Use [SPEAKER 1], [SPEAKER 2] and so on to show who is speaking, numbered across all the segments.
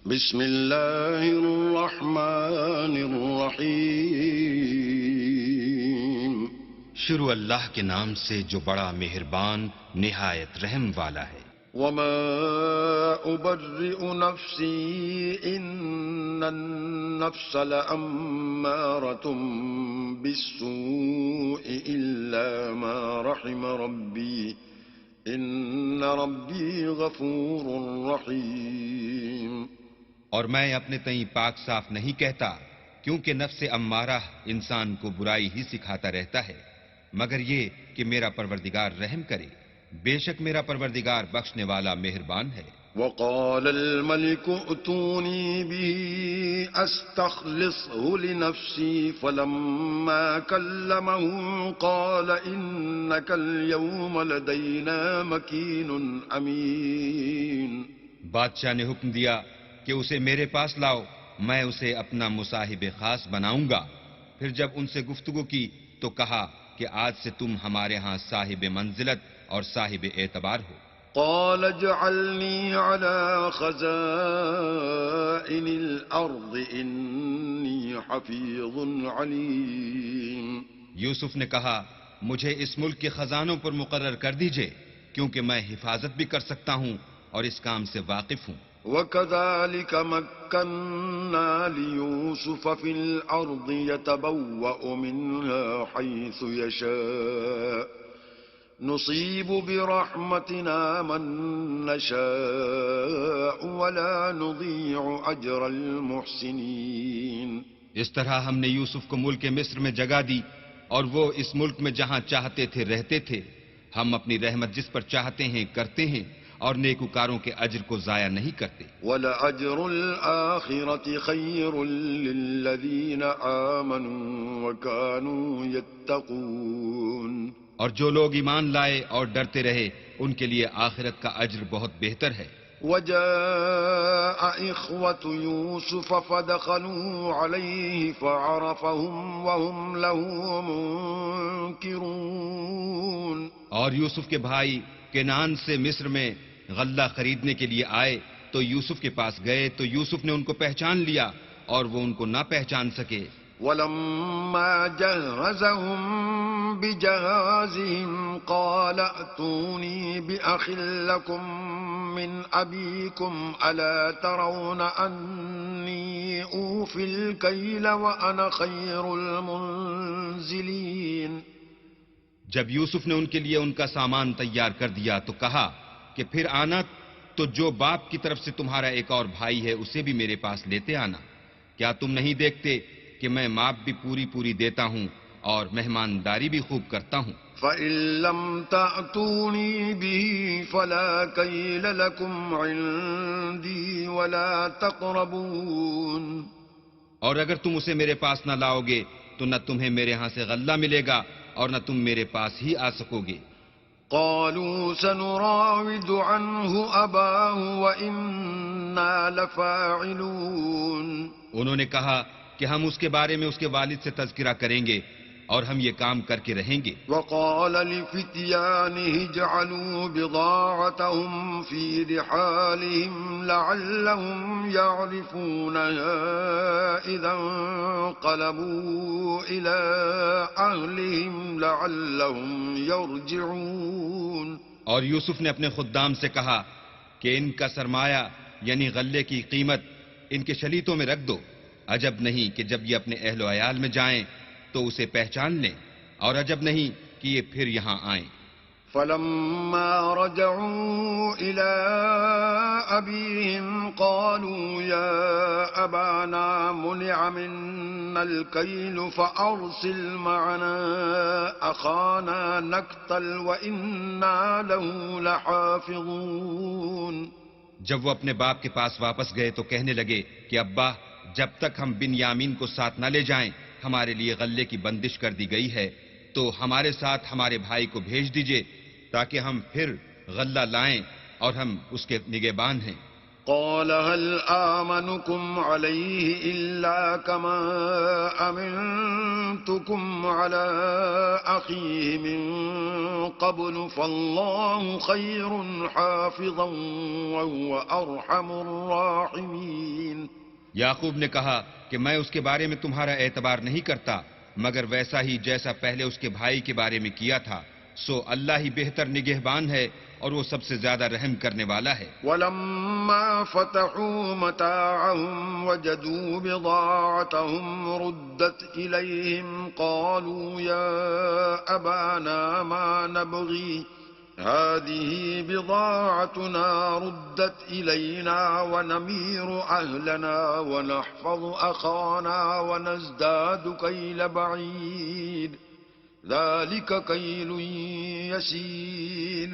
[SPEAKER 1] بسم اللہ الرحمن الرحیم۔
[SPEAKER 2] شروع اللہ کے نام سے جو بڑا مہربان نہایت رحم والا ہے۔
[SPEAKER 1] وما ابرئ نفسی ان النفس لامارۃ بالسوء الا ما رحم ربی ان ربی غفور رحیم۔
[SPEAKER 2] اور میں اپنے تئیں پاک صاف نہیں کہتا، کیونکہ نفس امارہ انسان کو برائی ہی سکھاتا رہتا ہے، مگر یہ کہ میرا پروردگار رحم کرے، بے شک میرا پروردگار بخشنے والا مہربان ہے۔
[SPEAKER 1] وقال الملك ائتوني به استخلصه لنفسي فلما كلمه قال انك اليوم لدينا مكين امين۔
[SPEAKER 2] بادشاہ نے حکم دیا کہ اسے میرے پاس لاؤ، میں اسے اپنا مصاحب خاص بناؤں گا۔ پھر جب ان سے گفتگو کی تو کہا کہ آج سے تم ہمارے ہاں صاحب منزلت اور صاحب اعتبار ہو۔
[SPEAKER 1] قال اجعلني على خزائن الارض اني حفيظ عليم۔
[SPEAKER 2] یوسف نے کہا مجھے اس ملک کے خزانوں پر مقرر کر دیجئے، کیونکہ میں حفاظت بھی کر سکتا ہوں اور اس کام سے واقف ہوں۔
[SPEAKER 1] وَكَذَلِكَ مَكَّنَّا لِيُوسُفَ فِي الْأَرْضِ يَتَبَوَّأُ مِنْهَا حَيْثُ يَشَاءُ نُصِيبُ بِرَحْمَتِنَا مَن نَّشَاءُ وَلَا نُضِيعُ أَجْرَ الْمُحْسِنِينَ۔
[SPEAKER 2] اس طرح ہم نے یوسف کو ملک مصر میں جگہ دی، اور وہ اس ملک میں جہاں چاہتے تھے رہتے تھے۔ ہم اپنی رحمت جس پر چاہتے ہیں کرتے ہیں، اور نیکوکاروں کے اجر کو ضائع نہیں کرتے۔
[SPEAKER 1] وَلَأَجْرُ الْآخِرَةِ خَيْرٌ لِّلَّذِينَ آمَنُوا وَكَانُوا يَتَّقُونَ۔
[SPEAKER 2] اور جو لوگ ایمان لائے اور ڈرتے رہے ان کے لیے آخرت کا اجر بہت بہتر ہے۔
[SPEAKER 1] وَجَاءَ إِخْوَةُ يُوسُفَ فَدَخَلُوا عَلَيْهِ فَعَرَفَهُمْ وَهُمْ لَهُ مُنكِرُونَ۔
[SPEAKER 2] اور یوسف کے بھائی کنعان سے مصر میں غلہ خریدنے کے لیے آئے تو یوسف کے پاس گئے تو یوسف نے ان کو پہچان لیا اور وہ ان کو نہ پہچان سکے۔
[SPEAKER 1] وَلَمَّا جَهَّزَهُم بِجَهَازِهِمْ قَالَ ائْتُونِي بِأَخٍ لَّكُم مِّنْ أَبِيكُمْ أَلَا تَرَوْنَ أَنِّي أُوفِي الْكَيْلَ وَأَنَا خَيْرُ الْمُنزِلِينَ۔
[SPEAKER 2] جب یوسف نے ان کے لیے ان کا سامان تیار کر دیا تو کہا کہ پھر آنا تو جو باپ کی طرف سے تمہارا ایک اور بھائی ہے اسے بھی میرے پاس لیتے آنا۔ کیا تم نہیں دیکھتے کہ میں ماپ بھی پوری دیتا ہوں اور مہمانداری بھی خوب کرتا ہوں؟
[SPEAKER 1] فَإِن لَّمْ تَأْتُونِي بِهِ فَلَا كَيْلَ لَكُمْ عِندِي وَلَا تَقْرَبُونَ۔
[SPEAKER 2] اور اگر تم اسے میرے پاس نہ لاؤ گے تو نہ تمہیں میرے ہاں سے غلہ ملے گا اور نہ تم میرے پاس ہی آ سکو گے۔
[SPEAKER 1] قالوا سنراود عنه أباه وإنا لفاعلون۔
[SPEAKER 2] انہوں نے کہا کہ ہم اس کے بارے میں اس کے والد سے تذکرہ کریں گے اور ہم یہ کام کر کے رہیں گے۔
[SPEAKER 1] وقال لفتيانه اجعلوا بضاعتهم في رحالهم لعلهم يعرفونها إذا انقلبوا إلى أهلهم لعلهم يرجعون۔
[SPEAKER 2] اور یوسف نے اپنے خدام سے کہا کہ ان کا سرمایہ یعنی غلے کی قیمت ان کے شلیتوں میں رکھ دو، عجب نہیں کہ جب یہ اپنے اہل و عیال میں جائیں تو اسے پہچان لیں، اور عجب نہیں کہ یہ پھر یہاں آئیں۔
[SPEAKER 1] فلما رجعوا إلى أبيهم قالوا يا أبانا منع منا الكيل فأرسل معنا أخانا نكتل وإنا له لحافظون۔
[SPEAKER 2] جب وہ اپنے باپ کے پاس واپس گئے تو کہنے لگے کہ ابا، جب تک ہم بن یامین کو ساتھ نہ لے جائیں ہمارے لیے غلے کی بندش کر دی گئی ہے، تو ہمارے ساتھ ہمارے بھائی کو بھیج دیجئے تاکہ ہم پھر غلہ لائیں اور ہم اس کے نگہبان ہیں۔
[SPEAKER 1] قال هل آمنكم عليه إلا كما أمنتكم على أخيه من قبل فالله خير حافظا وهو أرحم الراحمين.
[SPEAKER 2] یعقوب نے کہا کہ میں اس کے بارے میں تمہارا اعتبار نہیں کرتا مگر ویسا ہی جیسا پہلے اس کے بھائی کے بارے میں کیا تھا، سو اللہ ہی بہتر نگہبان ہے اور وہ سب سے زیادہ رحم کرنے والا ہے.
[SPEAKER 1] وَلَمَّا فَتَحُوا مَتَاعَهُمْ وَجَدُوا بِضَاعَتَهُمْ رُدَّتْ إِلَيْهِمْ قَالُوا يَا أَبَانَا مَا نَبْغِي هَذِهِ بِضَاعَتُنَا رُدَّتْ إِلَيْنَا وَنَمِيرُ أَهْلَنَا وَنَحْفَظُ أَخَانَا وَنَزْدَادُ كَيْلَ بَعِيدٍ ذَلِكَ كَيْلٌ يَسِيرٌ.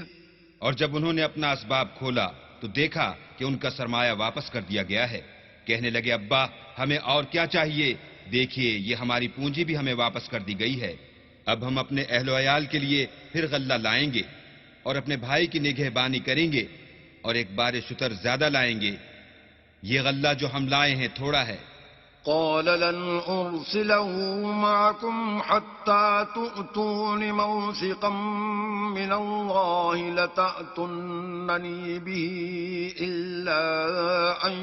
[SPEAKER 2] اور جب انہوں نے اپنا اسباب کھولا تو دیکھا کہ ان کا سرمایہ واپس کر دیا گیا ہے. کہنے لگے ابا ہمیں اور کیا چاہیے، دیکھیے یہ ہماری پونجی بھی ہمیں واپس کر دی گئی ہے. اب ہم اپنے اہل و عیال کے لیے پھر غلہ لائیں گے اور اپنے بھائی کی نگہبانی کریں گے اور ایک بار شتر زیادہ لائیں گے. یہ غلہ جو ہم لائے ہیں تھوڑا ہے.
[SPEAKER 1] قال لن أرسله معكم حتى تؤتون موثقا من الله لتأتونني به إلا أن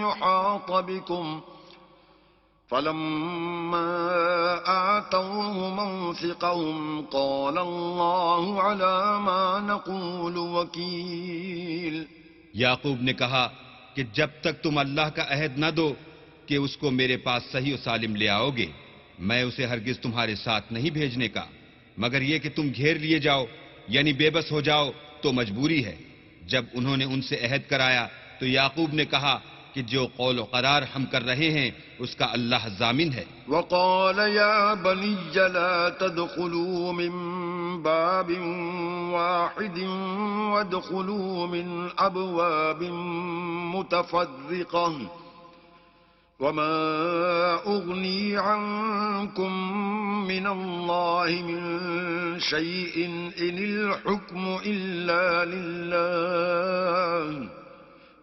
[SPEAKER 1] يحاط بكم فلما آتوه موثقهم قال الله على ما نقول وكيل.
[SPEAKER 2] یعقوب نے کہا کہ جب تک تم اللہ کا عہد نہ دو کہ اس کو میرے پاس صحیح و سالم لے آؤ گے میں اسے ہرگز تمہارے ساتھ نہیں بھیجنے کا مگر یہ کہ تم گھیر لیے جاؤ یعنی بے بس ہو جاؤ تو مجبوری ہے. جب انہوں نے ان سے عہد کرایا تو یعقوب نے کہا کہ جو قول و قرار ہم کر رہے ہیں اس کا اللہ ضامن ہے.
[SPEAKER 1] وقال يا بني لا تدخلوا من باب واحد وادخلوا من أبواب متفرقة وما أغني عنكم من الله من شيء إن الحكم إلا لله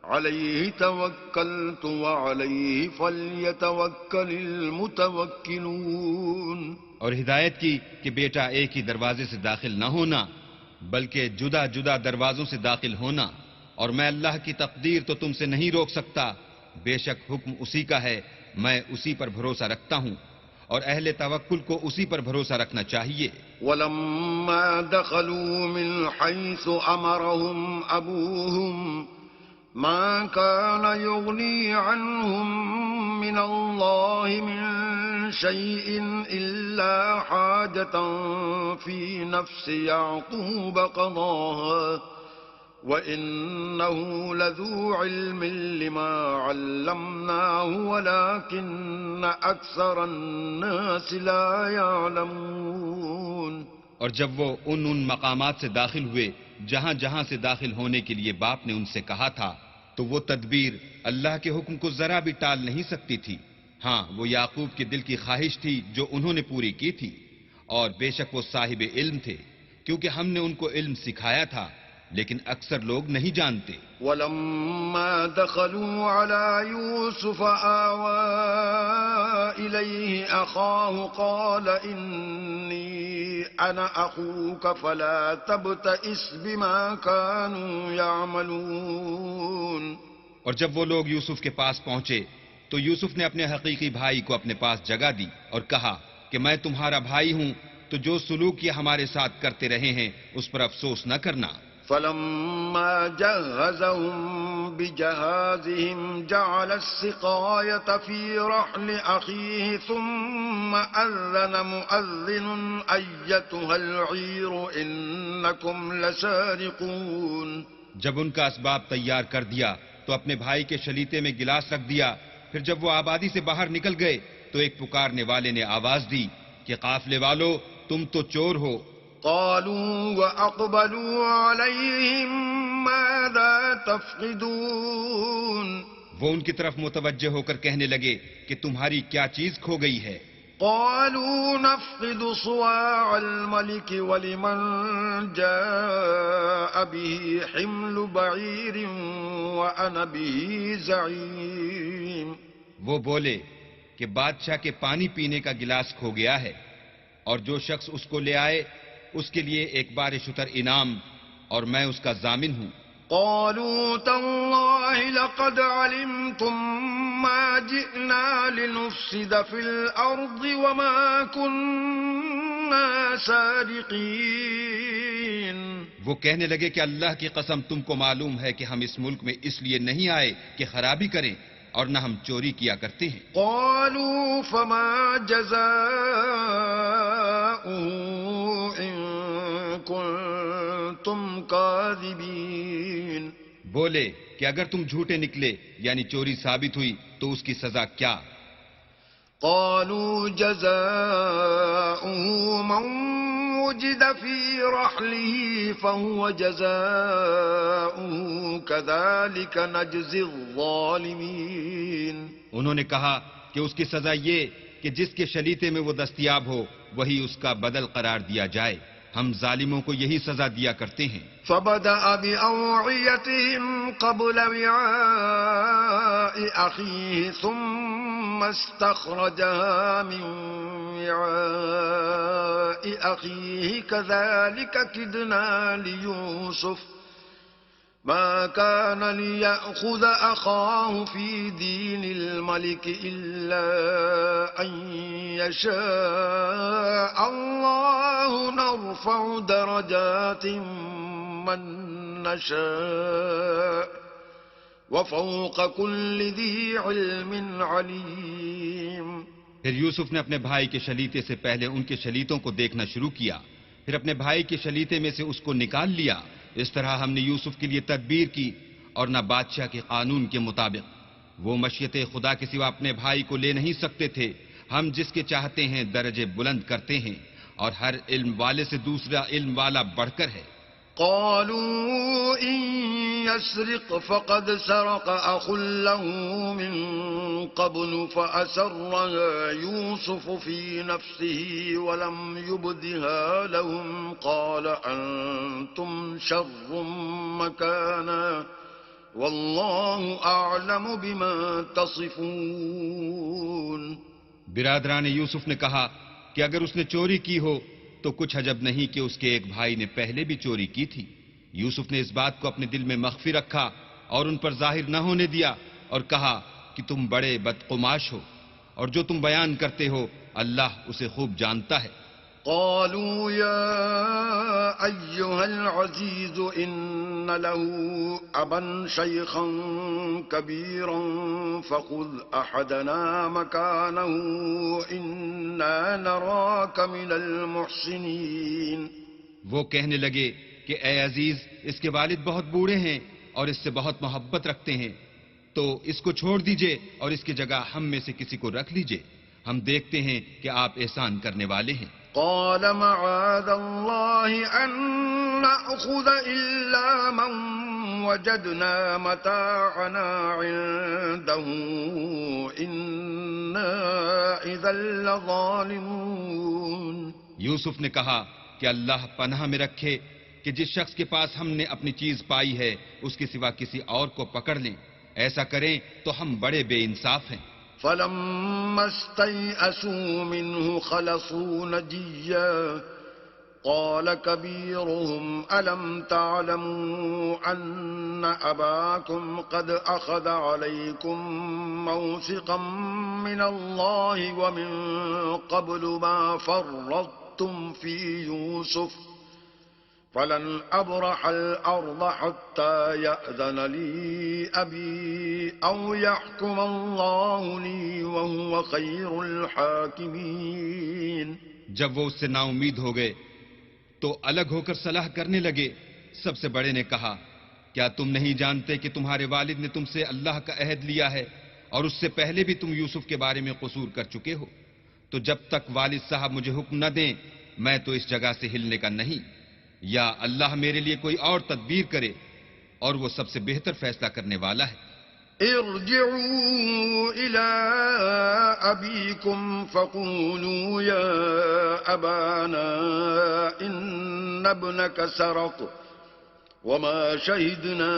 [SPEAKER 1] عليه توكلت وعليه فليتوكل المتوكلون.
[SPEAKER 2] اور ہدایت کی کہ بیٹا ایک ہی دروازے سے داخل نہ ہونا بلکہ جدا جدا دروازوں سے داخل ہونا، اور میں اللہ کی تقدیر تو تم سے نہیں روک سکتا، بے شک حکم اسی کا ہے، میں اسی پر بھروسہ رکھتا ہوں اور اہل توکل کو اسی پر بھروسہ رکھنا چاہیے.
[SPEAKER 1] وَلَمَّا دَخَلُوا مِنْ حَيْثُ أَمَرَهُمْ أَبُوهُمْ مَا كَانَ يُغْنِي عَنْهُمْ مِنَ اللَّهِ مِنْ شَيْءٍ إِلَّا حَاجَةً فِي نَفْسِ يَعْقُوبَ قَضَاهَا وَإِنَّهُ لَذُو عِلْمٍ لِمَا عَلَّمْنَاهُ وَلَكِنَّ أَكْثَرَ النَّاسِ لَا يَعْلَمُونَ.
[SPEAKER 2] اور جب وہ ان مقامات سے داخل ہوئے جہاں جہاں سے داخل ہونے کے لیے باپ نے ان سے کہا تھا تو وہ تدبیر اللہ کے حکم کو ذرا بھی ٹال نہیں سکتی تھی. ہاں وہ یعقوب کے دل کی خواہش تھی جو انہوں نے پوری کی تھی، اور بے شک وہ صاحب علم تھے کیونکہ ہم نے ان کو علم سکھایا تھا، لیکن اکثر لوگ نہیں جانتے.
[SPEAKER 1] وَلَمَّا دَخَلُوا عَلَى يُوسُفَ آوَى إِلَيْهِ أَخَاهُ قَالَ إِنِّي أَنَا أَخُوكَ فَلَا تَبْتَئِسْ بِمَا كَانُوا يَعْمَلُونَ.
[SPEAKER 2] اور جب وہ لوگ یوسف کے پاس پہنچے تو یوسف نے اپنے حقیقی بھائی کو اپنے پاس جگہ دی اور کہا کہ میں تمہارا بھائی ہوں، تو جو سلوک یہ ہمارے ساتھ کرتے رہے ہیں اس پر افسوس نہ کرنا.
[SPEAKER 1] فَلَمَّا جَهَّزَهُم بِجَهَازِهِمْ جَعَلَ السِّقَايَةَ فِي رَحْلِ أَخِيهِ ثُمَّ أَذَّنَ مُؤَذِّنٌ أَيَّتُهَا الْعِيرُ إِنَّكُمْ لَسَارِقُونَ.
[SPEAKER 2] جب ان کا اسباب تیار کر دیا تو اپنے بھائی کے شلیتے میں گلاس رکھ دیا. پھر جب وہ آبادی سے باہر نکل گئے تو ایک پکارنے والے نے آواز دی کہ قافلے والو تم تو چور ہو.
[SPEAKER 1] قالوا وأقبلوا عليهم ماذا تفقدون.
[SPEAKER 2] وہ ان کی طرف متوجہ ہو کر کہنے لگے کہ تمہاری کیا چیز کھو گئی ہے.
[SPEAKER 1] قالوا نفقد صواع الملك ولمن جاء به حمل بعير وأنا به زعيم.
[SPEAKER 2] وہ بولے کہ بادشاہ کے پانی پینے کا گلاس کھو گیا ہے، اور جو شخص اس کو لے آئے اس کے لیے ایک بار شتر انعام، اور میں اس کا ضامن ہوں.
[SPEAKER 1] قالوا تالله لقد علمتم ما جئنا لنفسد في الأرض وما كنا سارقين.
[SPEAKER 2] وہ کہنے لگے کہ اللہ کی قسم تم کو معلوم ہے کہ ہم اس ملک میں اس لیے نہیں آئے کہ خرابی کریں، اور نہ ہم چوری کیا کرتے ہیں.
[SPEAKER 1] قالوا فما جزاؤه إن كنتم كاذبين.
[SPEAKER 2] بولے کہ اگر تم جھوٹے نکلے یعنی چوری ثابت ہوئی تو اس کی سزا کیا؟
[SPEAKER 1] قالوا جزاؤه من وجد في رحله فهو جزاؤه كذلك نجزي الظالمين.
[SPEAKER 2] انہوں نے کہا کہ اس کی سزا یہ کہ جس کے شلیتے میں وہ دستیاب ہو وہی اس کا بدل قرار دیا جائے، ہم ظالموں کو یہی سزا دیا کرتے ہیں.
[SPEAKER 1] فبدأ بأوعيتهم قبل وعاء أخيه ثم استخرجها من وعاء أخيه كذلك كدنا ليوسف ما كان ليأخذ أخاه في دين الملك إلا أن يشاء الله نرفع درجات من نشاء وفوق كل ذي علم عليم.
[SPEAKER 2] پھر یوسف نے اپنے بھائی کے شلیتے سے پہلے ان کے شلیتوں کو دیکھنا شروع کیا، پھر اپنے بھائی کے شلیتے میں سے اس کو نکال لیا. اس طرح ہم نے یوسف کے لیے تدبیر کی، اور نہ بادشاہ کے قانون کے مطابق. وہ مشیت خدا کے سوا اپنے بھائی کو لے نہیں سکتے تھے. ہم جس کے چاہتے ہیں درجے بلند کرتے ہیں، اور ہر علم والے سے دوسرا علم والا بڑھ کر ہے.
[SPEAKER 1] قالوا إن يسرق فقد سرق أخ له من قبل فأسرها يوسف في نفسه ولم يبدها لهم قال أنتم شر مكانا والله أعلم بما تصفون.
[SPEAKER 2] برادران یوسف نے کہا کہ اگر اس نے چوری کی ہو تو کچھ عجب نہیں کہ اس کے ایک بھائی نے پہلے بھی چوری کی تھی. یوسف نے اس بات کو اپنے دل میں مخفی رکھا اور ان پر ظاہر نہ ہونے دیا، اور کہا کہ تم بڑے بدقماش ہو، اور جو تم بیان کرتے ہو اللہ اسے خوب جانتا ہے.
[SPEAKER 1] قالوا يا أيها العزيز إن له أبا شيخا كبيرا فخذ أحدنا مكانه إنا نراك من المحسنين.
[SPEAKER 2] وہ کہنے لگے کہ اے عزیز، اس کے والد بہت بوڑھے ہیں اور اس سے بہت محبت رکھتے ہیں، تو اس کو چھوڑ دیجئے اور اس کی جگہ ہم میں سے کسی کو رکھ لیجئے، ہم دیکھتے ہیں کہ آپ احسان کرنے والے ہیں.
[SPEAKER 1] قال معاذ الله أن نأخذ إلا من وجدنا متاعنا عنده إنا إذا لظالمون.
[SPEAKER 2] یوسف نے کہا کہ اللہ پناہ میں رکھے کہ جس شخص کے پاس ہم نے اپنی چیز پائی ہے اس کے سوا کسی اور کو پکڑ لیں، ایسا کریں تو ہم بڑے بے انصاف ہیں.
[SPEAKER 1] فلما استيئسوا منه خلصوا نجيا قال كبيرهم ألم تعلموا أن أباكم قد أخذ عليكم موثقا من الله ومن قبل ما فرطتم في يوسف فلن أبرح الأرض حتى يأذن لي أبي أو يحكم الله لي وهو خير الحاكمين.
[SPEAKER 2] جب وہ اس سے نا امید ہو گئے تو الگ ہو کر صلاح کرنے لگے. سب سے بڑے نے کہا کیا تم نہیں جانتے کہ تمہارے والد نے تم سے اللہ کا عہد لیا ہے اور اس سے پہلے بھی تم یوسف کے بارے میں قصور کر چکے ہو؟ تو جب تک والد صاحب مجھے حکم نہ دیں میں تو اس جگہ سے ہلنے کا نہیں، یا اللہ میرے لیے کوئی اور تدبیر کرے اور وہ سب سے بہتر فیصلہ کرنے والا ہے.
[SPEAKER 1] ارجعوا إلى أبيكم فقولوا يا أبانا إن ابنك سرق وما شهدنا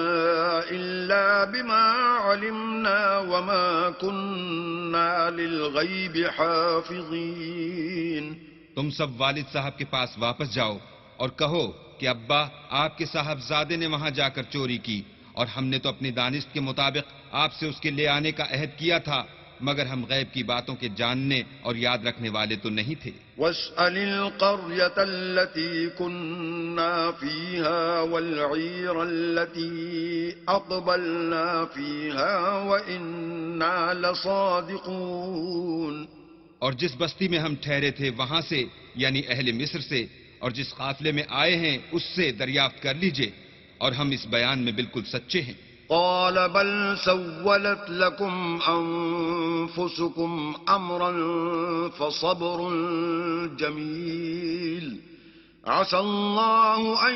[SPEAKER 1] إلا بما علمنا وما كنا للغيب حافظين.
[SPEAKER 2] تم سب والد صاحب کے پاس واپس جاؤ اور کہو کہ ابا آپ کے صاحبزادے نے وہاں جا کر چوری کی، اور ہم نے تو اپنی دانست کے مطابق آپ سے اس کے لے آنے کا عہد کیا تھا، مگر ہم غیب کی باتوں کے جاننے اور یاد رکھنے والے تو نہیں تھے.
[SPEAKER 1] واسأل القرية التي كنا فيها والعير التي أقبلنا فيها وإنا لصادقون.
[SPEAKER 2] اور جس بستی میں ہم ٹھہرے تھے وہاں سے یعنی اہل مصر سے، اور جس قافلے میں آئے ہیں اس سے دریافت کر لیجئے، اور ہم اس بیان میں بالکل سچے ہیں.
[SPEAKER 1] قال بل سولت لكم أنفسكم أمرا فصبر جميل عسى الله أن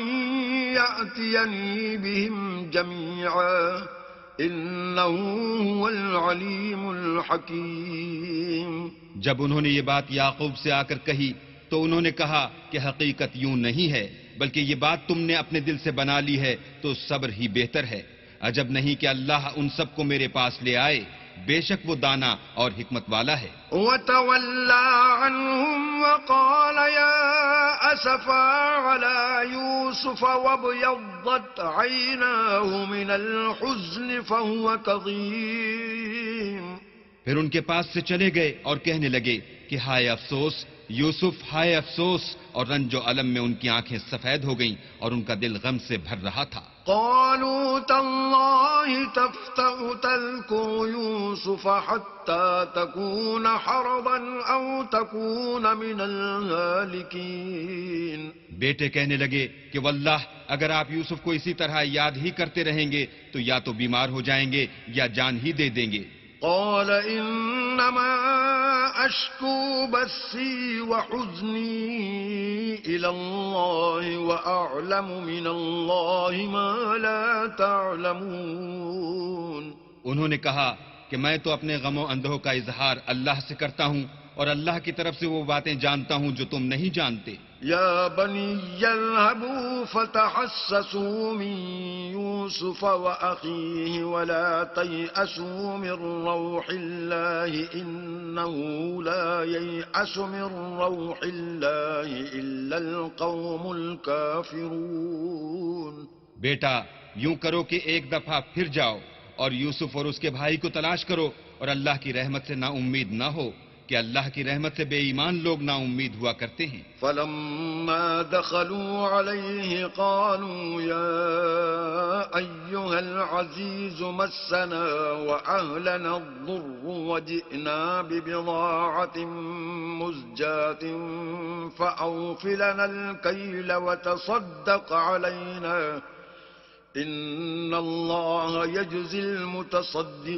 [SPEAKER 1] يأتيني بهم جميعا إنه هو العليم الحكيم.
[SPEAKER 2] جب انہوں نے یہ بات یعقوب سے آ کر کہی تو انہوں نے کہا کہ حقیقت یوں نہیں ہے، بلکہ یہ بات تم نے اپنے دل سے بنا لی ہے تو صبر ہی بہتر ہے. عجب نہیں کہ اللہ ان سب کو میرے پاس لے آئے، بے شک وہ دانا اور حکمت والا ہے.
[SPEAKER 1] وَتَوَلَّى عَنْهُمْ وَقَالَ يَا أَسَفَا عَلَى يُوسُفَ وَابْيَضَّتْ عَيْنَاهُ مِنَ الْحُزْنِ فَهُوَ كَظِيمٌ.
[SPEAKER 2] پھر ان کے پاس سے چلے گئے اور کہنے لگے کہ ہائے افسوس یوسف، ہائے افسوس، اور رنج و الم میں ان کی آنکھیں سفید ہو گئیں اور ان کا دل غم سے بھر رہا تھا.
[SPEAKER 1] قالوا تالله تفتأ تذكر يوسف حتى تكون حرضا أو تكون من الهالكين.
[SPEAKER 2] بیٹے کہنے لگے کہ واللہ اگر آپ یوسف کو اسی طرح یاد ہی کرتے رہیں گے تو یا تو بیمار ہو جائیں گے یا جان ہی دے دیں گے.
[SPEAKER 1] قال إنما أشكو بثي وحزني إلى الله وأعلم من الله ما لا تعلمون.
[SPEAKER 2] انہوں نے کہا کہ میں تو اپنے غم و اندوہ کا اظہار اللہ سے کرتا ہوں اور اللہ کی طرف سے وہ باتیں جانتا ہوں جو تم نہیں جانتے.
[SPEAKER 1] يا بني اذهبوا فتحسسوا من يوسف وأخيه ولا تيأسوا من روح الله إنه لا ييأس من روح الله إلا القوم الكافرون.
[SPEAKER 2] بیٹا یوں کرو کہ ایک دفعہ پھر جاؤ اور یوسف اور اس کے بھائی کو تلاش کرو، اور اللہ کی رحمت سے نا امید نہ ہو کہ اللہ کی رحمت سے بے ایمان لوگ نا امید ہوا کرتے ہیں.
[SPEAKER 1] فلما دخلوا عليه قالوا يا أيها العزيز مسنا وأهلنا الضر وجئنا ببضاعة مزجاة فأوف لنا الكيل وتصدق علينا إن الله يجزي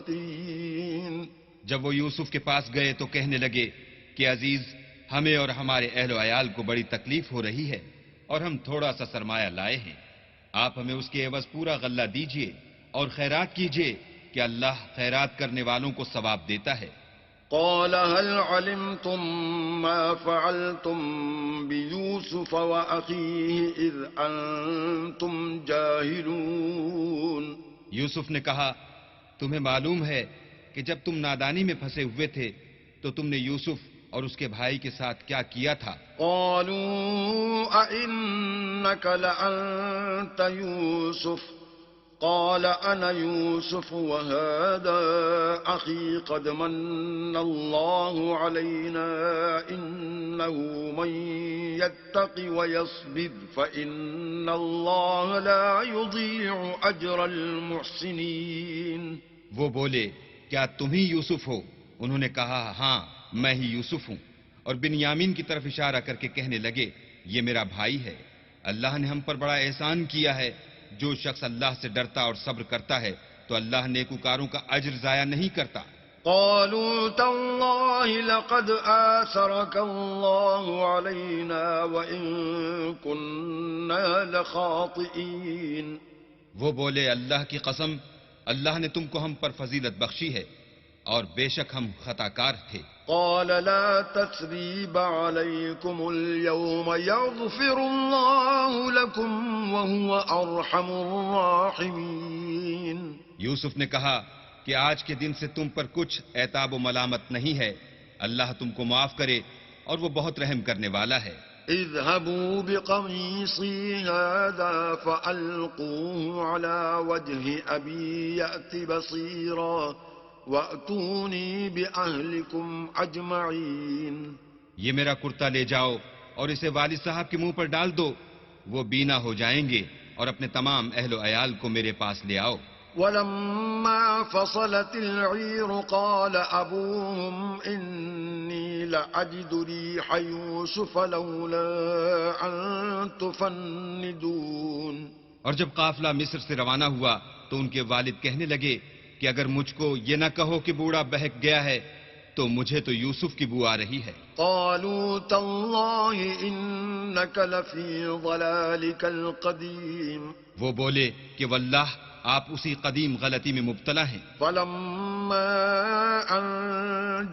[SPEAKER 1] المتصدقين.
[SPEAKER 2] جب وہ یوسف کے پاس گئے تو کہنے لگے کہ عزیز، ہمیں اور ہمارے اہل و عیال کو بڑی تکلیف ہو رہی ہے اور ہم تھوڑا سا سرمایہ لائے ہیں، آپ ہمیں اس کے عوض پورا غلہ دیجئے اور خیرات کیجئے کہ اللہ خیرات کرنے والوں کو ثواب دیتا ہے.
[SPEAKER 1] قال هل علمتم ما فعلتم بيوسف وأخيه إذ أنتم جاهلون.
[SPEAKER 2] یوسف نے کہا تمہیں معلوم ہے کہ جب تم نادانی میں پھنسے ہوئے تھے تو تم نے یوسف اور اس کے بھائی کے ساتھ کیا کیا تھا.
[SPEAKER 1] قالوا أئنك لأنت يوسف قال أنا يوسف وهذا أخي قد من الله علينا إنه من يتق ويصبر فإن الله لا يضيع أجر المحسنين.
[SPEAKER 2] وہ بولے کیا تم ہی یوسف ہو؟ انہوں نے کہا ہاں میں ہی یوسف ہوں، اور بنیامین کی طرف اشارہ کر کے کہنے لگے یہ میرا بھائی ہے، اللہ نے ہم پر بڑا احسان کیا ہے. جو شخص اللہ سے ڈرتا اور صبر کرتا ہے تو اللہ نیکوکاروں کا اجر ضائع نہیں کرتا.
[SPEAKER 1] قالوا تالله لقد آثرك الله علينا وإن كنا لخاطئين.
[SPEAKER 2] وہ بولے اللہ کی قسم اللہ نے تم کو ہم پر فضیلت بخشی ہے اور بے شک ہم خطا کار تھے.
[SPEAKER 1] قال لا تثريب عليكم اليوم يغفر الله لكم وهو أرحم الراحمين.
[SPEAKER 2] یوسف نے کہا کہ آج کے دن سے تم پر کچھ عتاب و ملامت نہیں ہے، اللہ تم کو معاف کرے اور وہ بہت رحم کرنے والا ہے.
[SPEAKER 1] اذهبوا بقميصي هذا فألقوه على وجه أبي يأت بصيرا وَأْتُونِي بِأَهْلِكُمْ أَجْمَعِينَ.
[SPEAKER 2] یہ میرا کرتا لے جاؤ اور اسے والد صاحب کے منہ پر ڈال دو، وہ بینا ہو جائیں گے، اور اپنے تمام اہل و عیال کو میرے پاس لے آؤ.
[SPEAKER 1] وَلَمَّا فَصَلَتِ الْعِيرُ قَالَ أَبُوهُمْ إِنِّي لَأَجِدُ رِيحَ يُوسُفَ لَوْلَا أَن تُفَنِّدُونِ.
[SPEAKER 2] اور جب قافلہ مصر سے روانہ ہوا تو ان کے والد کہنے لگے کہ اگر مجھ کو یہ نہ کہو کہ بوڑھا بہک گیا ہے تو مجھے تو یوسف کی بو آ رہی ہے.
[SPEAKER 1] قالوا تالله انك لفي ضلالك القديم.
[SPEAKER 2] وہ بولے کہ واللہ آپ اسی قدیم غلطی میں مبتلا ہیں.
[SPEAKER 1] فلما ان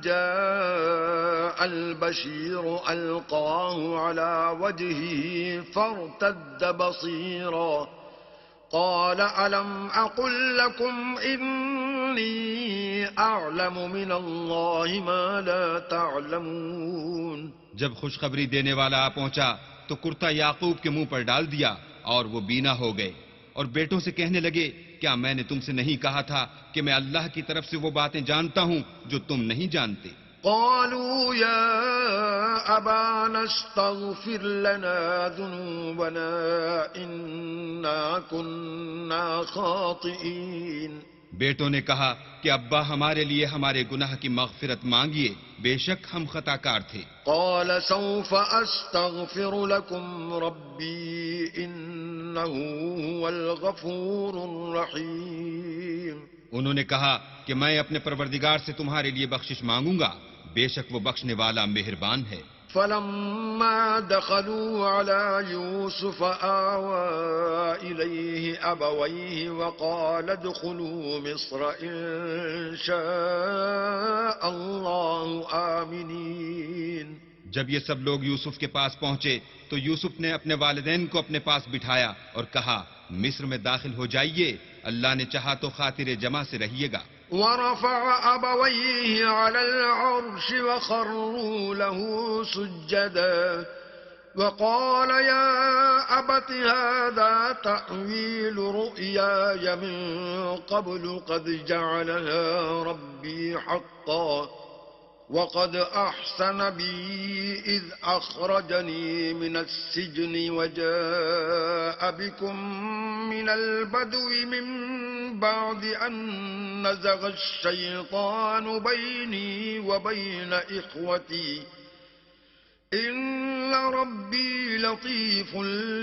[SPEAKER 1] جاء البشير القاه على وجهه فارتد بصيرا قال ألم أقل لكم إني أعلم من الله ما لا تعلمون.
[SPEAKER 2] جب خوشخبری دینے والا آ پہنچا تو کرتا یعقوب کے منہ پر ڈال دیا اور وہ بینا ہو گئے، اور بیٹوں سے کہنے لگے کیا میں نے تم سے نہیں کہا تھا کہ میں اللہ کی طرف سے وہ باتیں جانتا ہوں جو تم نہیں جانتے.
[SPEAKER 1] قالوا يا أبانا استغفر لنا ذنوبنا إنا كنا خاطئين.
[SPEAKER 2] بیٹوں نے کہا کہ ابا ہمارے لیے ہمارے گناہ کی مغفرت مانگیے، بے شک ہم خطا کار تھے.
[SPEAKER 1] قال سوف أستغفر لكم ربي إنه هو الغفور الرحيم.
[SPEAKER 2] انہوں نے کہا کہ میں اپنے پروردگار سے تمہارے لیے بخشش مانگوں گا، بے شک وہ بخشنے والا مہربان ہے.
[SPEAKER 1] فلما دخلوا على يوسف آوى إليه أبويه وقال ادخلوا مصر إن شاء الله آمنين.
[SPEAKER 2] جب یہ سب لوگ یوسف کے پاس پہنچے تو یوسف نے اپنے والدین کو اپنے پاس بٹھایا اور کہا مصر میں داخل ہو جائیے، اللہ نے چاہا تو خاطر جمع سے رہیے گا.
[SPEAKER 1] ورفع أبويه على العرش وخروا له سجدا وقال يا أبت هذا تأويل رؤياي من قبل قد جعلها ربي حقا وقد أحسن بي إذ أخرجني من السجن وجاء بكم من البدو من بعد أن نزغ الشيطان بيني وبين إخوتي إن ربي لطيف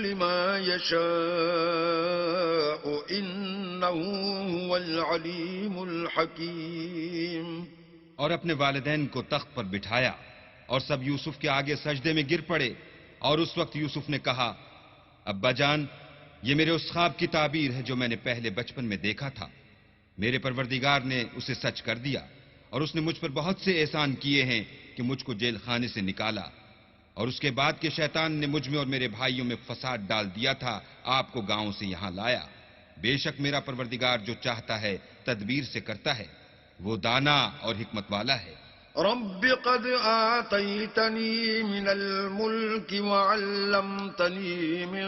[SPEAKER 1] لما يشاء إنه هو العليم الحكيم.
[SPEAKER 2] اور اپنے والدین کو تخت پر بٹھایا اور سب یوسف کے آگے سجدے میں گر پڑے، اور اس وقت یوسف نے کہا ابا جان یہ میرے اس خواب کی تعبیر ہے جو میں نے پہلے بچپن میں دیکھا تھا. میرے پروردگار نے اسے سچ کر دیا، اور اس نے مجھ پر بہت سے احسان کیے ہیں کہ مجھ کو جیل خانے سے نکالا، اور اس کے بعد کہ شیطان نے مجھ میں اور میرے بھائیوں میں فساد ڈال دیا تھا آپ کو گاؤں سے یہاں لایا. بے شک میرا پروردگار جو چاہتا ہے تدبیر سے کرتا ہے، وہ دانا اور حکمت والا ہے.
[SPEAKER 1] رب قد آتيتني من الملك وعلمتني من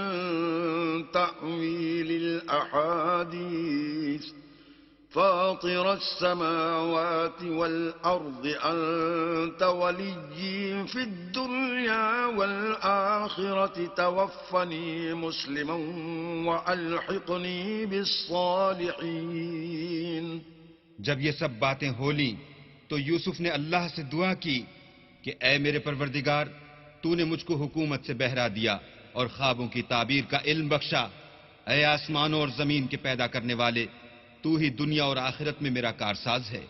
[SPEAKER 1] تأويل الأحاديث فاطر السماوات والأرض أنت وليي في الدنيا والآخرة توفني مسلما وألحقني بالصالحين.
[SPEAKER 2] جب یہ سب باتیں ہو لیں تو یوسف نے اللہ سے دعا کی کہ اے میرے پروردگار تو نے مجھ کو حکومت سے بہرا دیا اور خوابوں کی تعبیر کا علم بخشا. اے آسمانوں اور زمین کے پیدا کرنے والے، تو ہی دنیا اور آخرت میں میرا کارساز ہے.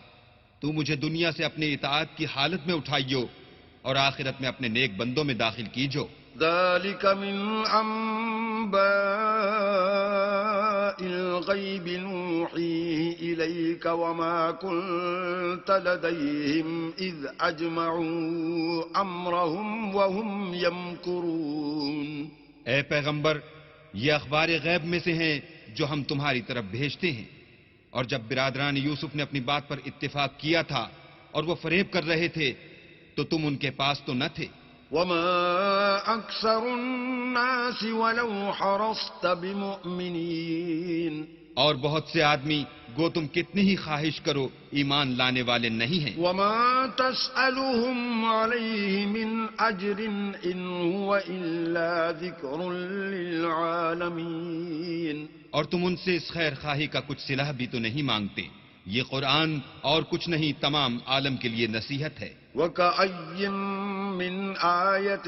[SPEAKER 2] تو مجھے دنیا سے اپنی اطاعت کی حالت میں اٹھائیو اور آخرت میں اپنے نیک بندوں میں داخل کیجو.
[SPEAKER 1] ذلك من أنباء الغيب نوحيه إليك وما كنت لديهم إذ أجمعوا أمرهم وهم يمكرون.
[SPEAKER 2] اے پیغمبر، یہ اخبار غیب میں سے ہیں جو ہم تمہاری طرف بھیجتے ہیں، اور جب برادران یوسف نے اپنی بات پر اتفاق کیا تھا اور وہ فریب کر رہے تھے تو تم ان کے پاس تو نہ تھے.
[SPEAKER 1] وما أكثر الناس ولو حرصت بمؤمنين.
[SPEAKER 2] اور بہت سے آدمی گو تم کتنی ہی خواہش کرو ایمان لانے والے نہیں ہیں.
[SPEAKER 1] وما تسألهم عليه من أجر إن هو إلا ذكر للعالمين.
[SPEAKER 2] اور تم ان سے اس خیر خواہی کا کچھ صلہ بھی تو نہیں مانگتے. یہ قرآن اور کچھ نہیں، تمام عالم کے لیے نصیحت ہے.
[SPEAKER 1] وكأي من آية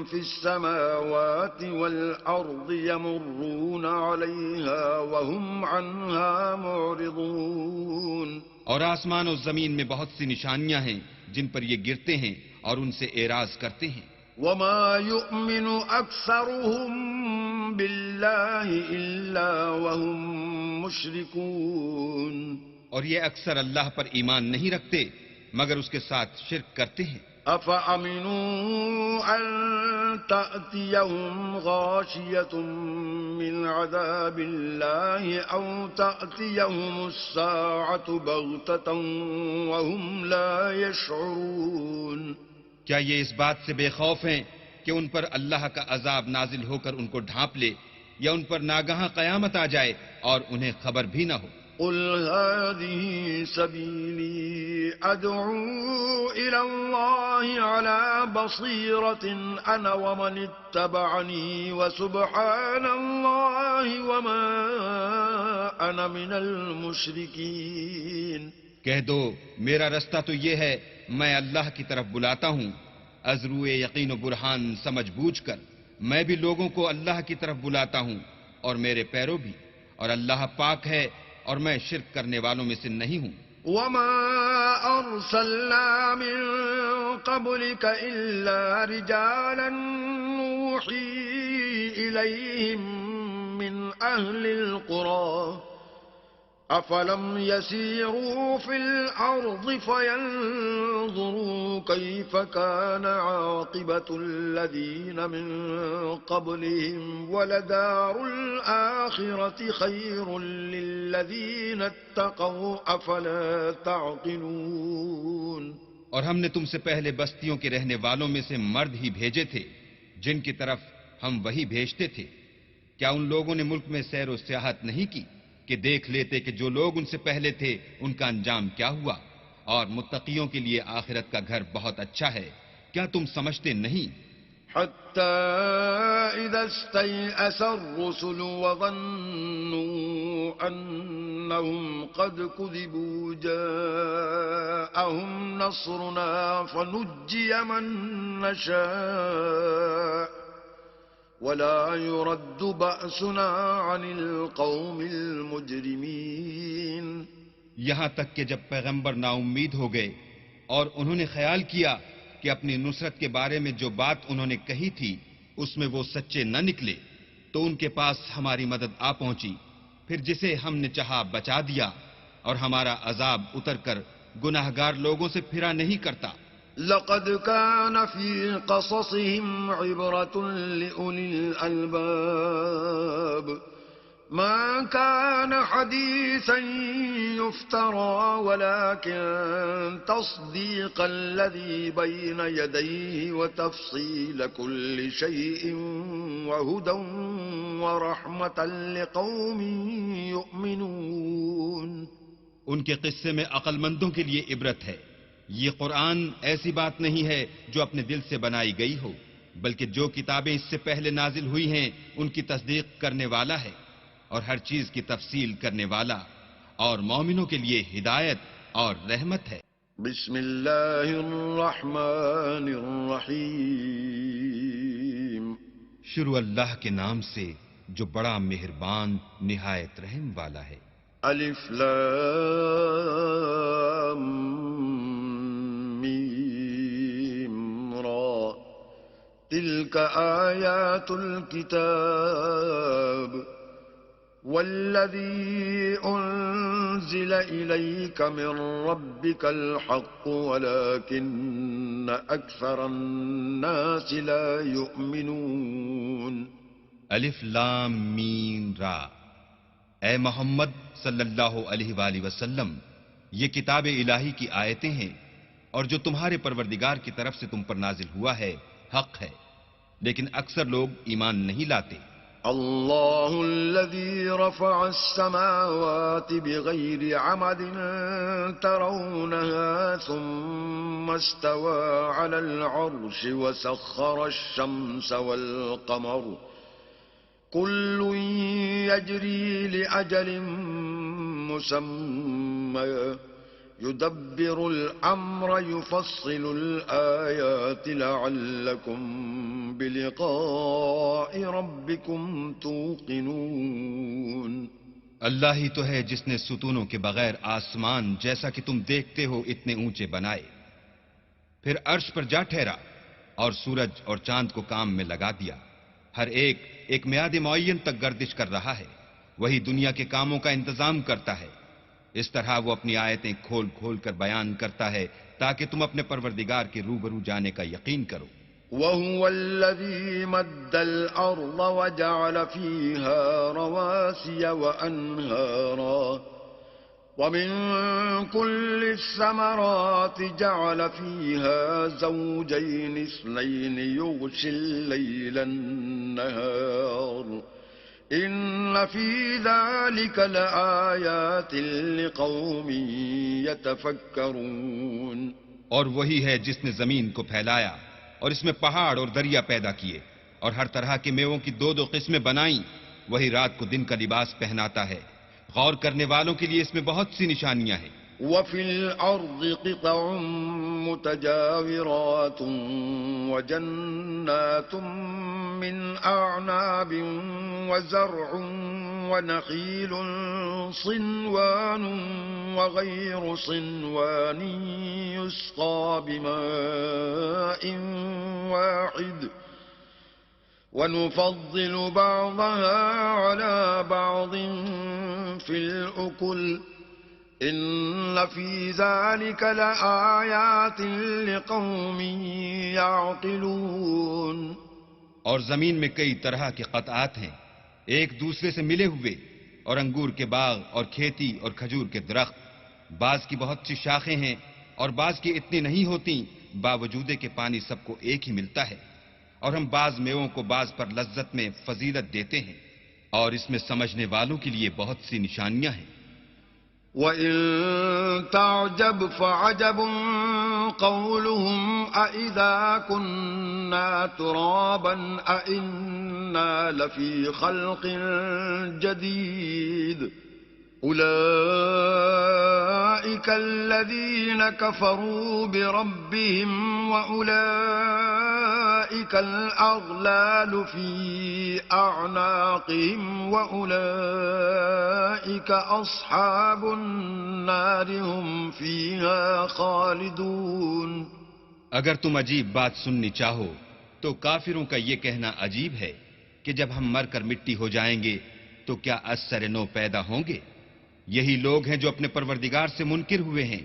[SPEAKER 1] في السماوات والأرض يمرون عليها وهم عنها معرضون.
[SPEAKER 2] اور آسمان و زمین میں بہت سی نشانیاں ہیں جن پر یہ گرتے ہیں اور ان سے اعراض کرتے ہیں.
[SPEAKER 1] وما يؤمن أكثرهم بالله إلا وهم مشركون.
[SPEAKER 2] اور یہ اکثر اللہ پر ایمان نہیں رکھتے مگر اس کے ساتھ شرک کرتے ہیں.
[SPEAKER 1] أفأمنوا أن تأتيهم غاشية من عذاب الله أو تأتيهم الساعة بغتة وهم لا يشعرون.
[SPEAKER 2] کیا یہ اس بات سے بے خوف ہیں کہ ان پر اللہ کا عذاب نازل ہو کر ان کو ڈھانپ لے، یا ان پر ناگہاں قیامت آ جائے اور انہیں خبر بھی نہ ہو؟
[SPEAKER 1] قل هذه سبيلي أدعو إلى الله على بصيرة أنا ومن اتبعني وسبحان الله وما أنا من المشركين.
[SPEAKER 2] کہہ دو میرا رستہ تو یہ ہے، میں اللہ کی طرف بلاتا ہوں از روئے یقین و برہان سمجھ بوجھ کر. میں بھی لوگوں کو اللہ کی طرف بلاتا ہوں اور میرے پیرو بھی، اور اللہ پاک ہے اور میں شرک کرنے والوں میں سے نہیں ہوں.
[SPEAKER 1] وما أرسلنا من قبلك إلا رجالا نوحي إليهم من أهل القرى أفلم يسيروا في الأرض فينظروا كيف كان عاقبة الذين من قبلهم ولدار الآخرة خير للذين اتقوا أفلا تعقلون.
[SPEAKER 2] اور ہم نے تم سے پہلے بستیوں کے رہنے والوں میں سے مرد ہی بھیجے تھے جن کی طرف ہم وہی بھیجتے تھے. کیا ان لوگوں نے ملک میں سیر و سیاحت نہیں کی کہ دیکھ لیتے کہ جو لوگ ان سے پہلے تھے ان کا انجام کیا ہوا، اور متقیوں کے لیے آخرت کا گھر بہت اچھا ہے. کیا تم سمجھتے نہیں؟
[SPEAKER 1] حتى إذا استيأس الرسل وظنوا أنهم قد كذبوا جاءهم نصرنا فنجي من نشاء ولا يرد بأسنا عن القوم المجرمين.
[SPEAKER 2] یہاں تک کہ جب پیغمبر نا امید ہو گئے اور انہوں نے خیال کیا کہ اپنی نصرت کے بارے میں جو بات انہوں نے کہی تھی اس میں وہ سچے نہ نکلے تو ان کے پاس ہماری مدد آ پہنچی، پھر جسے ہم نے چاہا بچا دیا، اور ہمارا عذاب اتر کر گناہگار لوگوں سے پھرا نہیں کرتا.
[SPEAKER 1] لقد كان في قصصهم عبرة لأولي الألباب ما كان حديثا يفترى ولكن تصديق الذي بين يديه وتفصيل كل شيء وهدى ورحمة لقوم يؤمنون.
[SPEAKER 2] ان کے قصے میں عقل مندوں کے لیے عبرت ہے. یہ قرآن ایسی بات نہیں ہے جو اپنے دل سے بنائی گئی ہو، بلکہ جو کتابیں اس سے پہلے نازل ہوئی ہیں ان کی تصدیق کرنے والا ہے اور ہر چیز کی تفصیل کرنے والا، اور مومنوں کے لیے ہدایت اور رحمت ہے.
[SPEAKER 1] بسم اللہ الرحمن الرحیم.
[SPEAKER 2] شروع اللہ کے نام سے جو بڑا مہربان نہایت رحم والا ہے.
[SPEAKER 1] الف لام میم را تلك آیات الكتاب والذي أنزل إليك من ربك الحق ولكن أكثر الناس لا يؤمنون
[SPEAKER 2] الف لام میم را، اے محمد صلی اللہ علیہ وآلہ وسلم، یہ کتاب الہی کی آیتیں ہیں، اور جو تمہارے پروردگار کی طرف سے تم پر نازل ہوا ہے حق ہے، لیکن اکثر لوگ ایمان نہیں لاتے۔
[SPEAKER 1] الله الذي رفع السماوات بغير عمد ترونها ثم استوى على العرش وسخر الشمس والقمر كل يجري لأجل مسمى يدبر الأمر يفصل الآيات لعلكم بلقاء ربكم توقنون۔
[SPEAKER 2] اللہ ہی تو ہے جس نے ستونوں کے بغیر آسمان جیسا کہ تم دیکھتے ہو اتنے اونچے بنائے، پھر عرش پر جا ٹھہرا اور سورج اور چاند کو کام میں لگا دیا، ہر ایک میعاد معین تک گردش کر رہا ہے، وہی دنیا کے کاموں کا انتظام کرتا ہے۔ اس طرح وہ اپنی آیتیں کھول کھول کر بیان کرتا ہے تاکہ تم اپنے پروردگار کے روبرو جانے کا یقین کرو۔
[SPEAKER 1] وهو الذي مد الأرض وجعل فيها رواسي وأنهارا ومن كل الثمرات جعل فيها زوجين اثنين يغشي الليل النهار إن في ذلك لآيات لقوم يتفكرون۔
[SPEAKER 2] اور وہی ہے جس نے زمین کو پھیلایا اور اس میں پہاڑ اور دریا پیدا کیے اور ہر طرح کے میووں کی دو قسمیں بنائیں، وہی رات کو دن کا لباس پہناتا ہے، غور کرنے والوں کے لیے اس میں بہت سی نشانیاں ہیں۔
[SPEAKER 1] وفي الأرض قطع متجاورات وجنات من أعناب وزرع ونخيل صنوان وغير صنوان يسقى بماء واحد ونفضل بعضها على بعض في الأكل إن في ذلك لآيات لقوم يعقلون۔
[SPEAKER 2] اور زمین میں کئی طرح کے قطعات ہیں ایک دوسرے سے ملے ہوئے، اور انگور کے باغ اور کھیتی اور کھجور کے درخت، بعض کی بہت سی شاخیں ہیں اور بعض کی اتنی نہیں ہوتی، باوجود کہ پانی سب کو ایک ہی ملتا ہے، اور ہم بعض میووں کو بعض پر لذت میں فضیلت دیتے ہیں، اور اس میں سمجھنے والوں کے لیے بہت سی نشانیاں ہیں۔
[SPEAKER 1] وَإِن تَعْجَبْ فَعَجَبٌ قَوْلُهُمْ أَإِذَا كُنَّا تُرَابًا أَإِنَّا لَفِي خَلْقٍ جَدِيدٍ أُولَئِكَ الَّذِينَ كَفَرُوا بِرَبِّهِمْ وَأُولَئِكَ الْأَغْلَالُ فِي أَعْنَاقِهِمْ وَأُولَئِكَ أَصْحَابُ النَّارِ هُمْ فِيهَا خَالِدُونَ۔
[SPEAKER 2] اگر تم عجیب بات سننی چاہو تو کافروں کا یہ کہنا عجیب ہے کہ جب ہم مر کر مٹی ہو جائیں گے تو کیا از سر نو پیدا ہوں گے؟ یہی لوگ ہیں جو اپنے پروردگار سے منکر ہوئے ہیں،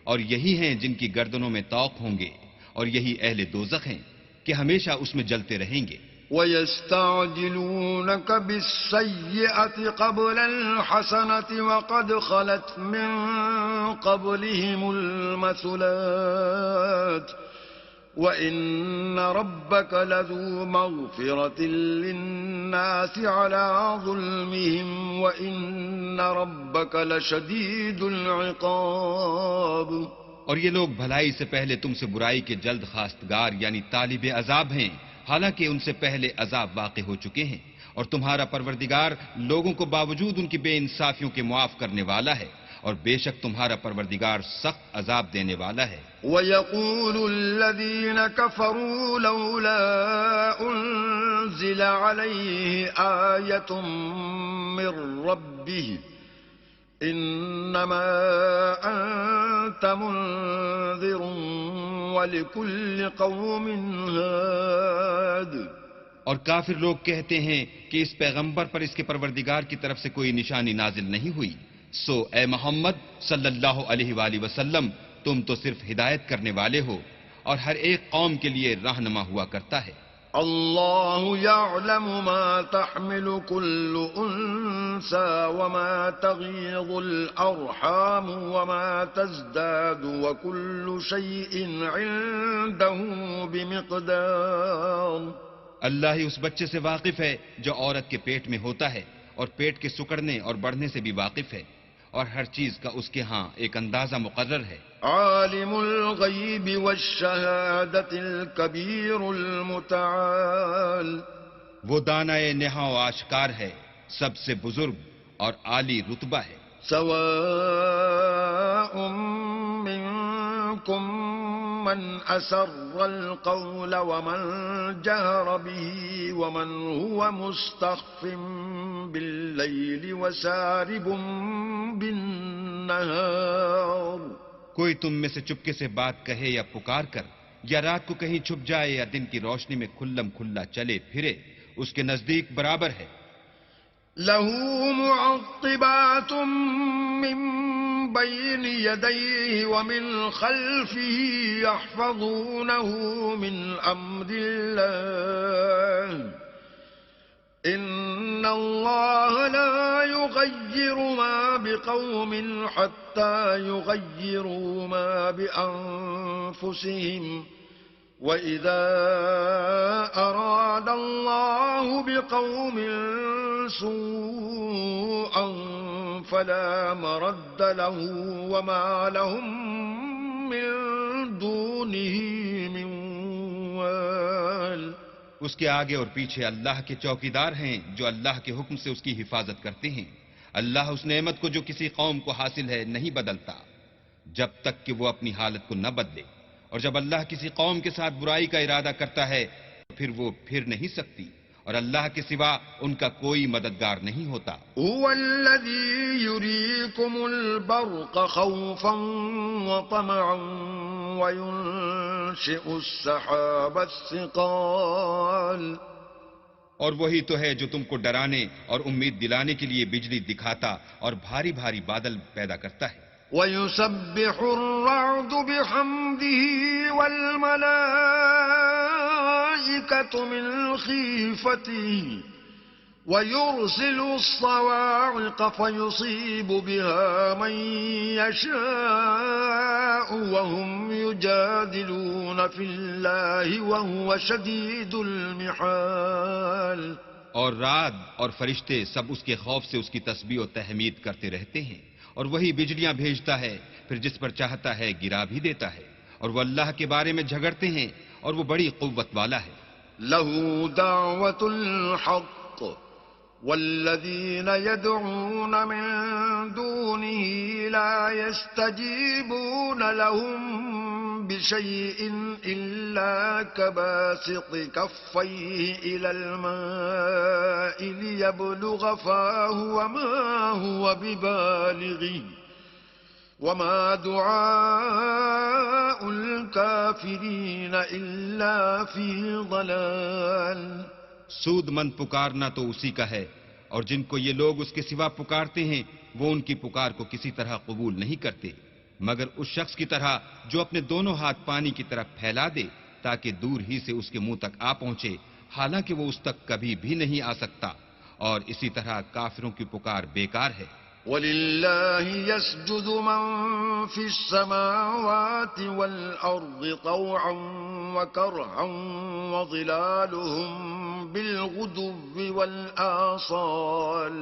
[SPEAKER 2] اور یہی ہیں جن کی گردنوں میں طوق ہوں گے، اور یہی اہل دوزخ ہیں کہ ہمیشہ اس میں جلتے رہیں گے۔
[SPEAKER 1] وَيَسْتَعْجِلُونَكَ بِالسَّيِّئَةِ قَبْلَ الْحَسَنَةِ وَقَدْ خَلَتْ مِن قَبْلِهِمُ الْمَثُلَاتُ وَإِنَّ رَبَّكَ لَذُو مَغْفِرَةٍ لِلنَّاسِ عَلَى ظُلْمِهِمْ وَإِنَّ رَبَّكَ لَشَدِيدُ الْعِقَابِ۔
[SPEAKER 2] اور یہ لوگ بھلائی سے پہلے تم سے برائی کے جلد خواستگار یعنی طالب عذاب ہیں، حالانکہ ان سے پہلے عذاب واقع ہو چکے ہیں، اور تمہارا پروردگار لوگوں کو باوجود ان کی بے انصافیوں کے معاف کرنے والا ہے، اور بے شک تمہارا پروردگار سخت عذاب دینے والا ہے۔
[SPEAKER 1] وَيَقُولُ الَّذِينَ كَفَرُوا لَوْلَا أُنزِلَ عَلَيْهِ آيَةٌ مِّن رَّبِّهِ إِنَّمَا أَنتَ مُنذِرٌ وَلِكُلِّ قَوْمٍ هَادٍ
[SPEAKER 2] اور کافر لوگ کہتے ہیں کہ اس پیغمبر پر اس کے پروردگار کی طرف سے کوئی نشانی نازل نہیں ہوئی، سو اے محمد صلی اللہ علیہ وآلہ وسلم تم تو صرف ہدایت کرنے والے ہو اور ہر ایک قوم کے لیے رہنما ہوا کرتا ہے۔
[SPEAKER 1] الله يعلم ما تحمل كل أنثى وما تغيض الأرحام وما تزداد وكل شيء عنده بمقدار۔
[SPEAKER 2] اللہ ہی اس بچے سے واقف ہے جو عورت کے پیٹ میں ہوتا ہے، اور پیٹ کے سکڑنے اور بڑھنے سے بھی واقف ہے، اور ہر چیز کا اس کے ہاں ایک اندازہ مقرر ہے۔
[SPEAKER 1] عالم الغیب والشہادت الکبیر المتعال۔
[SPEAKER 2] وہ دانائے نہا و آشکار ہے، سب سے بزرگ اور عالی رتبہ ہے۔
[SPEAKER 1] سواء منکم من اسر القول ومن جهر به ومن هو مستخف باللیل وسارب بالنهار۔
[SPEAKER 2] کوئی تم میں سے چپکے سے بات کہے یا پکار کر، یا رات کو کہیں چھپ جائے یا دن کی روشنی میں کھلم کھلا چلے پھرے، اس کے نزدیک برابر ہے۔
[SPEAKER 1] له معقبات من بين يديه ومن خلفه يحفظونه من أمر الله إن الله لا يغير ما بقوم حتى يغيروا ما بأنفسهم وَإِذَا أَرَادَ اللَّهُ بِقَوْمٍ سُوءًا فَلَا مَرَدَّ لَهُ وَمَا لَهُم مِّن دُونِهِ مِن وَالٍ۔
[SPEAKER 2] اس کے آگے اور پیچھے اللہ کے چوکیدار ہیں جو اللہ کے حکم سے اس کی حفاظت کرتے ہیں۔ اللہ اس نعمت کو جو کسی قوم کو حاصل ہے نہیں بدلتا جب تک کہ وہ اپنی حالت کو نہ بدلے، اور جب اللہ کسی قوم کے ساتھ برائی کا ارادہ کرتا ہے تو پھر وہ پھر نہیں سکتی، اور اللہ کے سوا ان کا کوئی مددگار نہیں ہوتا۔
[SPEAKER 1] هو الذي يريكم البرق خوفا وطمعا وينشئ السحاب الثقال۔
[SPEAKER 2] اور وہی تو ہے جو تم کو ڈرانے اور امید دلانے کے لیے بجلی دکھاتا اور بھاری بھاری بادل پیدا کرتا ہے۔
[SPEAKER 1] وَيُسَبِّحُ الرَّعْدُ بِحَمْدِهِ وَالْمَلَائِكَةُ مِنْ خِيفَتِهِ وَيُرْسِلُ الصَّوَاعِقَ فَيُصِيبُ بِهَا مَن يَشَاءُ وَهُمْ يُجَادِلُونَ فِي اللَّهِ وَهُوَ شَدِيدُ الْمِحَالِ۔
[SPEAKER 2] اور رعد اور فرشتے سب اس کے خوف سے اس کی تسبیح و تحمید کرتے رہتے ہیں، اور وہی بجلیاں بھیجتا ہے، پھر جس پر چاہتا ہے گرا بھی دیتا ہے، اور وہ اللہ کے بارے میں جھگڑتے ہیں اور وہ بڑی قوت والا ہے۔
[SPEAKER 1] لَهُ دَعْوَةُ الْحَقِّ وَالَّذِينَ يَدْعُونَ مِن دُونِهِ لَا يَسْتَجِيبُونَ لَهُم بِشَيْءٍ إِلَّا كَبَاسِطِ كَفَّيْهِ إِلَى الْمَاءِ لِيَبْلُغَ فَاهُ وَمَا هُوَ بِبَالِغِهِ وَمَا دُعَاءُ الْكَافِرِينَ إِلَّا فِي ضَلَالٍ۔
[SPEAKER 2] سود مند پکارنا تو اسی کا ہے، اور جن کو یہ لوگ اس کے سوا پکارتے ہیں وہ ان کی پکار کو کسی طرح قبول نہیں کرتے مگر اس شخص کی طرح جو اپنے دونوں ہاتھ پانی کی طرف پھیلا دے تاکہ دور ہی سے اس کے منہ تک آ پہنچے، حالانکہ وہ اس تک کبھی بھی نہیں آ سکتا، اور اسی طرح کافروں کی پکار بیکار ہے۔
[SPEAKER 1] وَلِلَّهِ يَسْجُدُ مَن فِي السَّمَاوَاتِ وَالْأَرْضِ طَوْعًا وَكَرْهًا وَظِلَالُهُم بِالْغُدُوِّ وَالْآصَالِ۔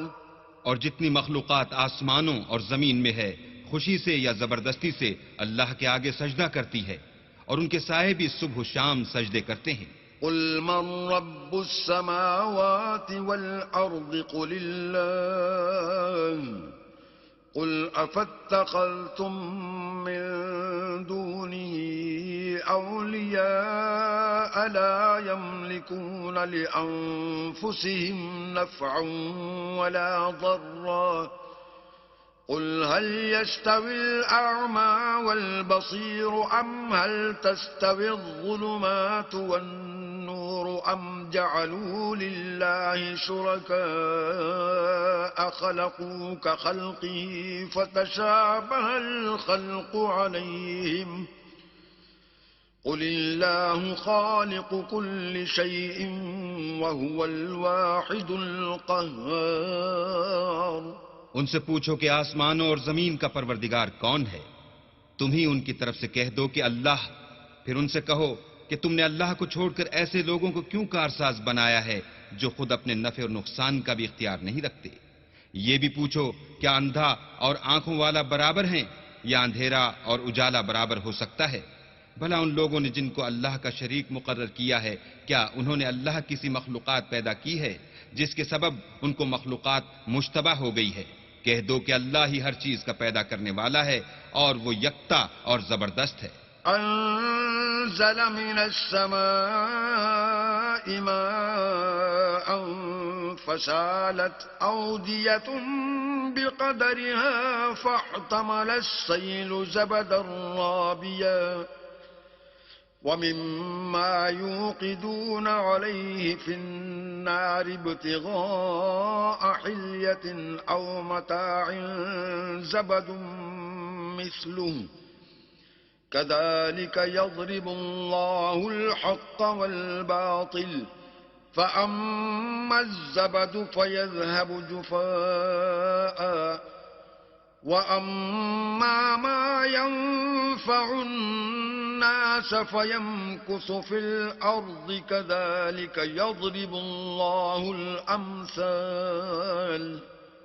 [SPEAKER 2] اور جتنی مخلوقات آسمانوں اور زمین میں ہے خوشی سے یا زبردستی سے اللہ کے آگے سجدہ کرتی ہے، اور ان کے سائے بھی صبح و شام سجدے کرتے ہیں۔
[SPEAKER 1] قل من رب السماوات والأرض قل الله قل أفاتخذتم من دونه أولياء لا يملكون لأنفسهم نفعا ولا ضرا قل هل يستوي الأعمى والبصير أم هل تستوي الظلمات والنور أم جعلوا لله شركاء خلقوا كخلقه فتشابه الخلق عليهم قل الله خالق كل شيء وهو الواحد القهار۔
[SPEAKER 2] ان سے پوچھو کہ آسمانوں اور زمین کا پروردگار کون ہے؟ تم ہی ان کی طرف سے کہہ دو کہ اللہ۔ پھر ان سے کہو کہ تم نے اللہ کو چھوڑ کر ایسے لوگوں کو کیوں کارساز بنایا ہے جو خود اپنے نفع اور نقصان کا بھی اختیار نہیں رکھتے؟ یہ بھی پوچھو کیا اندھا اور آنکھوں والا برابر ہیں یا اندھیرا اور اجالا برابر ہو سکتا ہے؟ بھلا ان لوگوں نے جن کو اللہ کا شریک مقرر کیا ہے کیا انہوں نے اللہ کسی مخلوقات پیدا کی ہے جس کے سبب ان کو مخلوقات مشتبہ ہو گئی ہے؟ کہہ دو کہ اللہ ہی ہر چیز کا پیدا کرنے والا ہے اور وہ یکتا اور زبردست ہے۔
[SPEAKER 1] انزل من السماء ماء فسالت اودية بقدرها فاحتمل السيل زبدا رابيا ومما يوقدون عليه في النار ابتغاء حلية أو متاع زبد مثله كذلك يضرب الله الحق والباطل فأما الزبد فيذهب جفاء وأما ما ينفع الناس فيمكث في الأرض كذلك يضرب الله الأمثال۔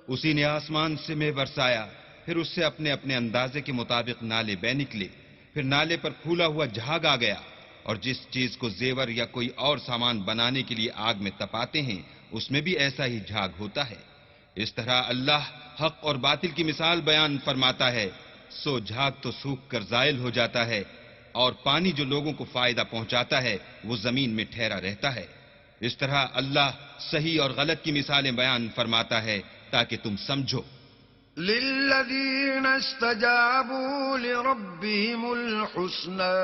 [SPEAKER 2] اسی نے آسمان سے مے برسایا، پھر اس سے اپنے اپنے اندازے کے مطابق نالے بہ نکلے، پھر نالے پر پھولا ہوا جھاگ آ گیا، اور جس چیز کو زیور یا کوئی اور سامان بنانے کے لیے آگ میں تپاتے ہیں اس میں بھی ایسا ہی جھاگ ہوتا ہے۔ اس طرح اللہ حق اور باطل کی مثال بیان فرماتا ہے، سو جھاگ تو سوکھ کر زائل ہو جاتا ہے اور پانی جو لوگوں کو فائدہ پہنچاتا ہے وہ زمین میں ٹھہرا رہتا ہے۔ اس طرح اللہ صحیح اور غلط کی مثالیں بیان فرماتا ہے تاکہ تم سمجھو۔
[SPEAKER 1] للذین استجابوا لربهم الحسنى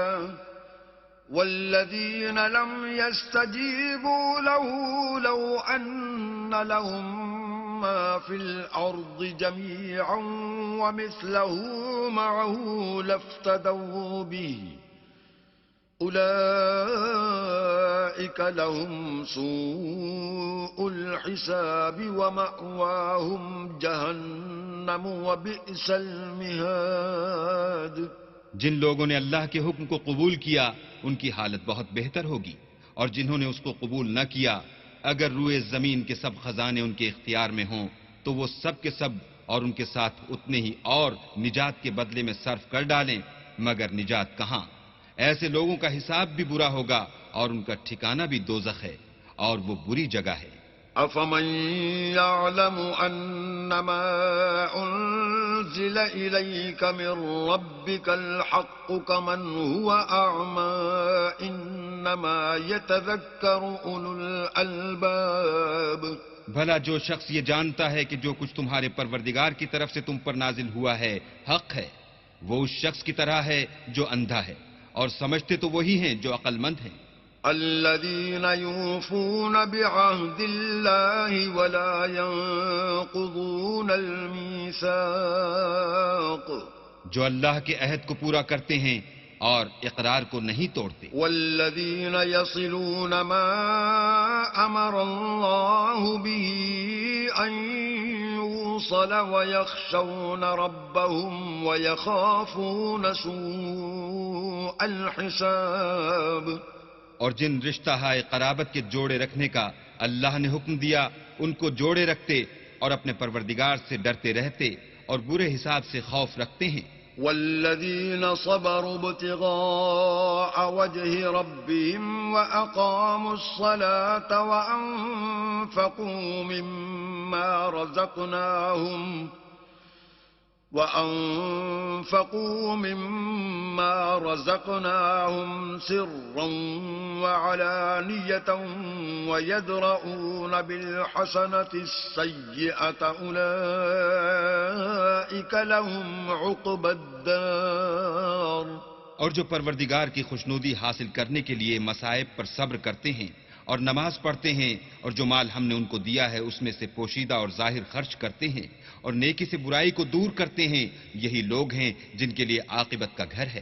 [SPEAKER 1] والذین لم يستجیبوا له لو ان لهم ما في الأرض جميعا ومثله معه لافتدوا به أولئك لهم سوء الحساب ومأواهم جهنم وبئس المهاد۔
[SPEAKER 2] جن لوگوں نے اللہ کے حکم کو قبول کیا ان کی حالت بہت بہتر ہوگی، اور جنہوں نے اس کو قبول نہ کیا اگر روئے زمین کے سب خزانے ان کے اختیار میں ہوں تو وہ سب کے سب اور ان کے ساتھ اتنے ہی اور نجات کے بدلے میں صرف کر ڈالیں، مگر نجات کہاں؟ ایسے لوگوں کا حساب بھی برا ہوگا اور ان کا ٹھکانہ بھی دوزخ ہے، اور وہ بری جگہ ہے۔
[SPEAKER 1] أفمن يعلم أنما أنزل إليك من ربك الحق كمن هو أعمى إنما يتذكر أولو الألباب۔
[SPEAKER 2] بھلا جو شخص یہ جانتا ہے کہ جو کچھ تمہارے پروردگار کی طرف سے تم پر نازل ہوا ہے حق ہے، وہ اس شخص کی طرح ہے جو اندھا ہے، اور سمجھتے تو وہی ہیں جو عقل مند ہیں۔
[SPEAKER 1] الذين يوفون بعهد الله ولا ينقضون الميثاق،
[SPEAKER 2] جو اللہ کے عہد کو پورا کرتے ہیں اور اقرار کو نہیں توڑتے۔
[SPEAKER 1] والذين يصلون ما أمر الله به أن يوصل ويخشون ربهم ويخافون سوء الحساب۔
[SPEAKER 2] اور جن رشتہ ہائے قرابت کے جوڑے رکھنے کا اللہ نے حکم دیا ان کو جوڑے رکھتے اور اپنے پروردگار سے ڈرتے رہتے اور برے حساب سے خوف رکھتے ہیں۔
[SPEAKER 1] والذين صبروا ابتغاء وجه ربهم وأقاموا الصلاة وأنفقوا مما رزقناهم سرا وعلانية ويدرؤون بالحسنة السيئة أولئك لهم عقبى الدار۔
[SPEAKER 2] اور جو پروردگار کی خوشنودی حاصل کرنے کے لیے مصائب پر صبر کرتے ہیں اور نماز پڑھتے ہیں اور جو مال ہم نے ان کو دیا ہے اس میں سے پوشیدہ اور ظاہر خرچ کرتے ہیں اور نیکی سے برائی کو دور کرتے ہیں، یہی لوگ ہیں جن کے لیے عاقبت کا گھر ہے۔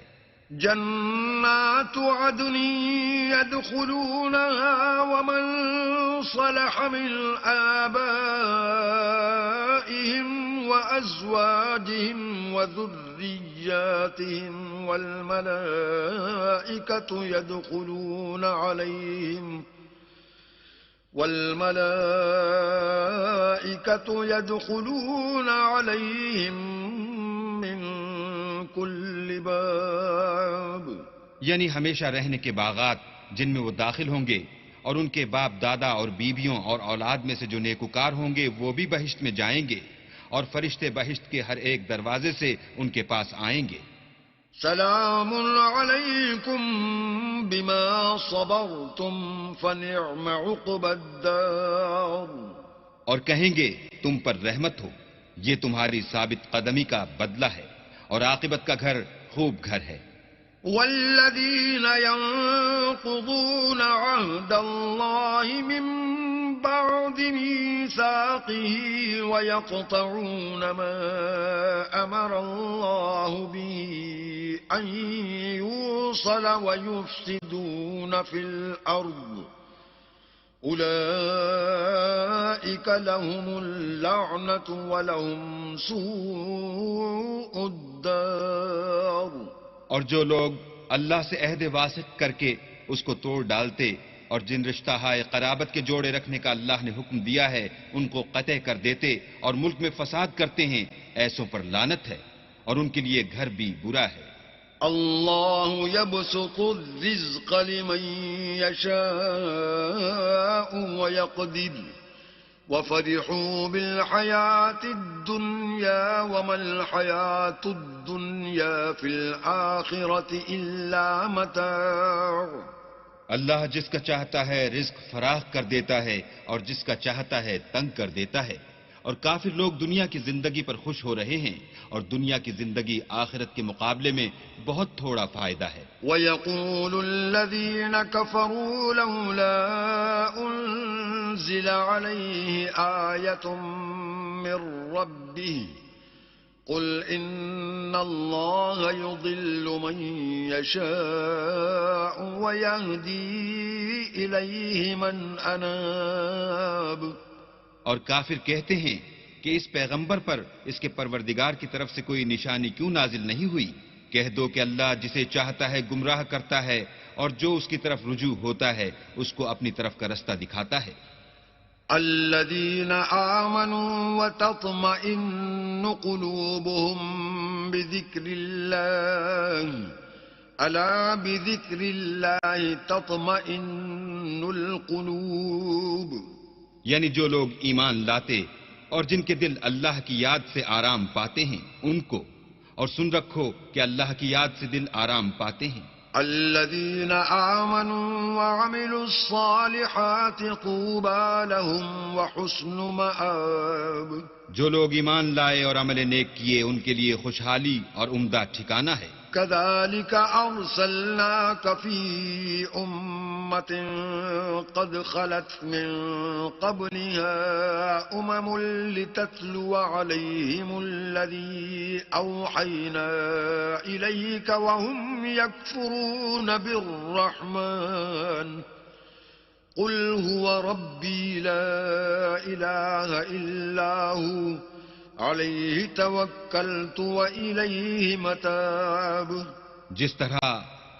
[SPEAKER 1] جنات عدن يدخلونها ومن صلح من آبائهم وأزواجهم وذرياتهم والملائكة يدخلون عليهم من كل باب،
[SPEAKER 2] یعنی ہمیشہ رہنے کے باغات جن میں وہ داخل ہوں گے، اور ان کے باپ دادا اور بیویوں اور اولاد میں سے جو نیکوکار ہوں گے وہ بھی بہشت میں جائیں گے، اور فرشتے بہشت کے ہر ایک دروازے سے ان کے پاس آئیں گے۔
[SPEAKER 1] سلام علیکم بما صبرتم فنعم عقبى الدار،
[SPEAKER 2] اور کہیں گے تم پر رحمت ہو، یہ تمہاری ثابت قدمی کا بدلہ ہے، اور عاقبت کا گھر خوب گھر ہے۔
[SPEAKER 1] والذین ينقضون عهد الله من بعد ميثاقه ويقطعون ما أمر الله به أن يوصل ويفسدون في الأرض أولئك لهم اللعنة ولهم سوء الدار۔
[SPEAKER 2] اور جو لوگ اللہ سے عہد واسق کر کے اس کو توڑ ڈالتے اور جن رشتہ ہائے قرابت کے جوڑے رکھنے کا اللہ نے حکم دیا ہے ان کو قطع کر دیتے اور ملک میں فساد کرتے ہیں، ایسوں پر لعنت ہے اور ان کے لیے گھر بھی برا ہے۔
[SPEAKER 1] اللہ یبسط الرزق لمن یشاء ویقدر وفرحوا بالحیاة الدنیا وما الحیاة الدنیا فی الآخرة الا متاع۔
[SPEAKER 2] اللہ جس کا چاہتا ہے رزق فراخ کر دیتا ہے اور جس کا چاہتا ہے تنگ کر دیتا ہے، اور کافر لوگ دنیا کی زندگی پر خوش ہو رہے ہیں، اور دنیا کی زندگی آخرت کے مقابلے میں بہت تھوڑا فائدہ ہے۔
[SPEAKER 1] وَيَقُولُ الَّذِينَ كَفَرُوا لَوْلَا أُنزِلَ عَلَيْهِ آيَةٌ مِّن رَّبِّهِ قُلْ إِنَّ اللَّهَ يُضِلُّ مَن يَشَاءُ وَيَهْدِي إِلَيْهِ مَنْ أَنَابَ۔
[SPEAKER 2] اور کافر کہتے ہیں کہ اس پیغمبر پر اس کے پروردگار کی طرف سے کوئی نشانی کیوں نازل نہیں ہوئی؟ کہہ دو کہ اللہ جسے چاہتا ہے گمراہ کرتا ہے، اور جو اس کی طرف رجوع ہوتا ہے اس کو اپنی طرف کا رستہ دکھاتا ہے۔
[SPEAKER 1] الذين آمنوا وتطمئن قلوبهم بذكر الله ألا بذكر الله تطمئن القلوب۔
[SPEAKER 2] یعنی جو لوگ ایمان لاتے اور جن کے دل اللہ کی یاد سے آرام پاتے ہیں ان کو، اور سن رکھو کہ اللہ کی یاد سے دل آرام پاتے ہیں۔
[SPEAKER 1] الذين آمنوا وعملوا الصالحات طوبى لهم وحسن مآب۔
[SPEAKER 2] جو لوگ ایمان لائے اور عمل نیک کیے ان کے لیے خوشحالی اور عمدہ ٹھکانہ ہے۔
[SPEAKER 1] كذلك أرسلناك في أمة قد خلت من قبلها لتتلو عليهم الذي أوحينا إليك وهم يكفرون بالرحمن قل هو ربي لا إله إلا هو علیہ توکلت وإلیہ متاب۔
[SPEAKER 2] جس طرح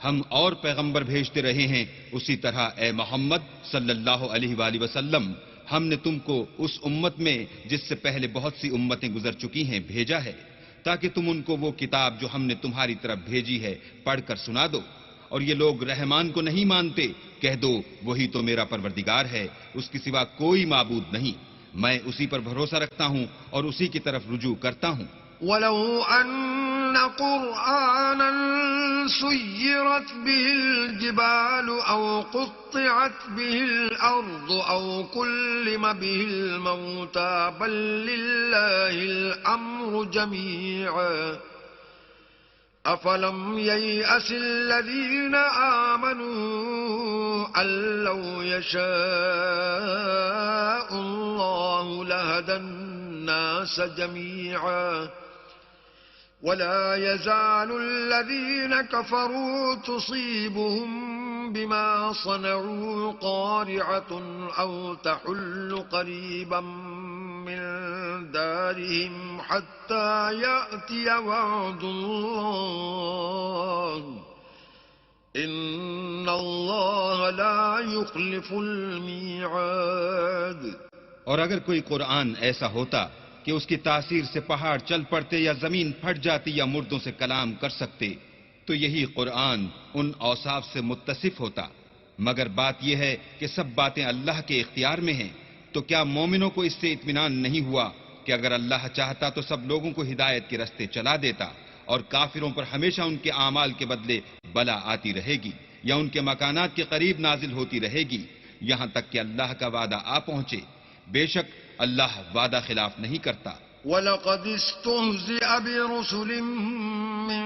[SPEAKER 2] ہم اور پیغمبر بھیجتے رہے ہیں اسی طرح اے محمد صلی اللہ علیہ وآلہ وسلم ہم نے تم کو اس امت میں جس سے پہلے بہت سی امتیں گزر چکی ہیں بھیجا ہے، تاکہ تم ان کو وہ کتاب جو ہم نے تمہاری طرف بھیجی ہے پڑھ کر سنا دو۔ اور یہ لوگ رحمان کو نہیں مانتے، کہہ دو وہی تو میرا پروردگار ہے، اس کی سوا کوئی معبود نہیں، میں اسی پر بھروسہ رکھتا ہوں اور اسی کی طرف رجوع کرتا ہوں۔
[SPEAKER 1] وَلَوْ أَنَّ قُرْآنًا سُيِّرَتْ بِهِ الْجِبَالُ أَوْ قُطِّعَتْ بِهِ الْأَرْضُ أَوْ كُلِّمَ بِهِ الْمَوْتَى بَل لِّلَّهِ الْأَمْرُ جَمِيعًا أَفَلَمْ يَيْأَسِ الَّذِينَ آمَنُوا أن لو يشاء الله لهدى الناس جميعا ولا يزال الذين كفروا تصيبهم بما صنعوا قارعة أو تحل قريبا من دارهم حتى يأتي وعد الله إن الله لا يخلف الميعاد.
[SPEAKER 2] اور اگر کوئی قرآن ایسا ہوتا کہ اس کی تاثیر سے پہاڑ چل پڑتے یا زمین پھٹ جاتی یا مردوں سے کلام کر سکتے تو یہی قرآن ان اوصاف سے متصف ہوتا. مگر بات یہ ہے کہ سب باتیں اللہ کے اختیار میں ہیں. تو کیا مومنوں کو اس سے اطمینان نہیں ہوا کہ اگر اللہ چاہتا تو سب لوگوں کو ہدایت کے رستے چلا دیتا اور کافروں پر ہمیشہ ان کے اعمال کے بدلے بلا آتی رہے گی یا ان کے مکانات کے قریب نازل ہوتی رہے گی یہاں تک کہ اللہ کا وعدہ آ پہنچے. بے شک اللہ وعدہ خلاف نہیں کرتا.
[SPEAKER 1] وَلَقَدِ اسْتُهْزِئَ بِرُسُلٍ مِّن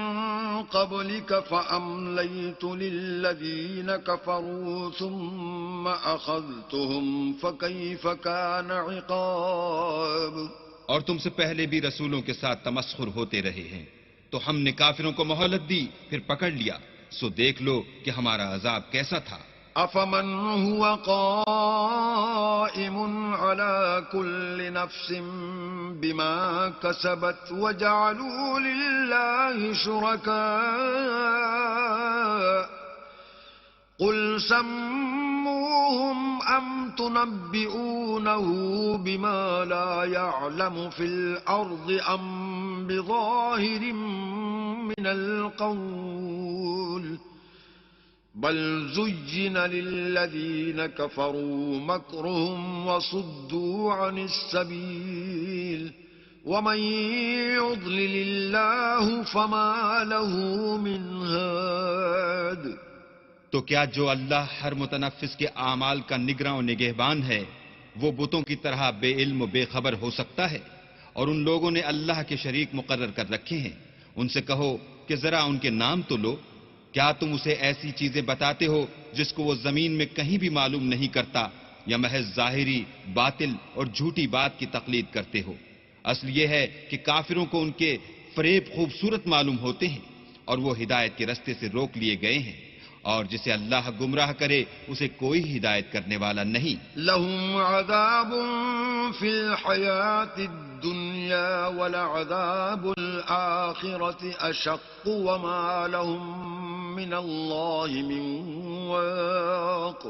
[SPEAKER 1] قَبْلِكَ فَأَمْلَيْتُ لِلَّذِينَ كَفَرُوا ثُمَّ أَخَذْتُهُمْ فَكَيْفَ كَانَ عِقَابِ.
[SPEAKER 2] اور تم سے پہلے بھی رسولوں کے ساتھ تمسخر ہوتے رہے ہیں تو ہم نے کافروں کو مہلت دی پھر پکڑ لیا. سو دیکھ لو کہ ہمارا عذاب کیسا تھا.
[SPEAKER 1] أَفَمَنْ هُوَ قَائِمٌ عَلَى كُلِّ نَفْسٍ بِمَا كَسَبَتْ وَجَعَلُوا لِلَّهِ شُرَكَاءَ قُلْ سَمُّوهُمْ أَمْ تُنَبِّئُونَهُ بِمَا لَا يَعْلَمُ فِي الْأَرْضِ أَمْ بِظَاهِرٍ مِّنَ الْقَوْلِ بل زين للذين كفروا مكرهم وصدوا عن السبيل ومن يضلل الله فما له من هاد.
[SPEAKER 2] تو کیا جو اللہ ہر متنفس کے اعمال کا نگراں و نگہبان ہے وہ بتوں کی طرح بے علم و بے خبر ہو سکتا ہے؟ اور ان لوگوں نے اللہ کے شریک مقرر کر رکھے ہیں. ان سے کہو کہ ذرا ان کے نام تو لو. کیا تم اسے ایسی چیزیں بتاتے ہو جس کو وہ زمین میں کہیں بھی معلوم نہیں کرتا یا محض ظاہری باطل اور جھوٹی بات کی تقلید کرتے ہو؟ اصل یہ ہے کہ کافروں کو ان کے فریب خوبصورت معلوم ہوتے ہیں اور وہ ہدایت کے رستے سے روک لیے گئے ہیں اور جسے اللہ گمراہ کرے اسے کوئی ہدایت کرنے والا نہیں.
[SPEAKER 1] لهم عذاب في الحياة الدنيا ولعذاب الآخرة أشق وما لهم من الله من واق.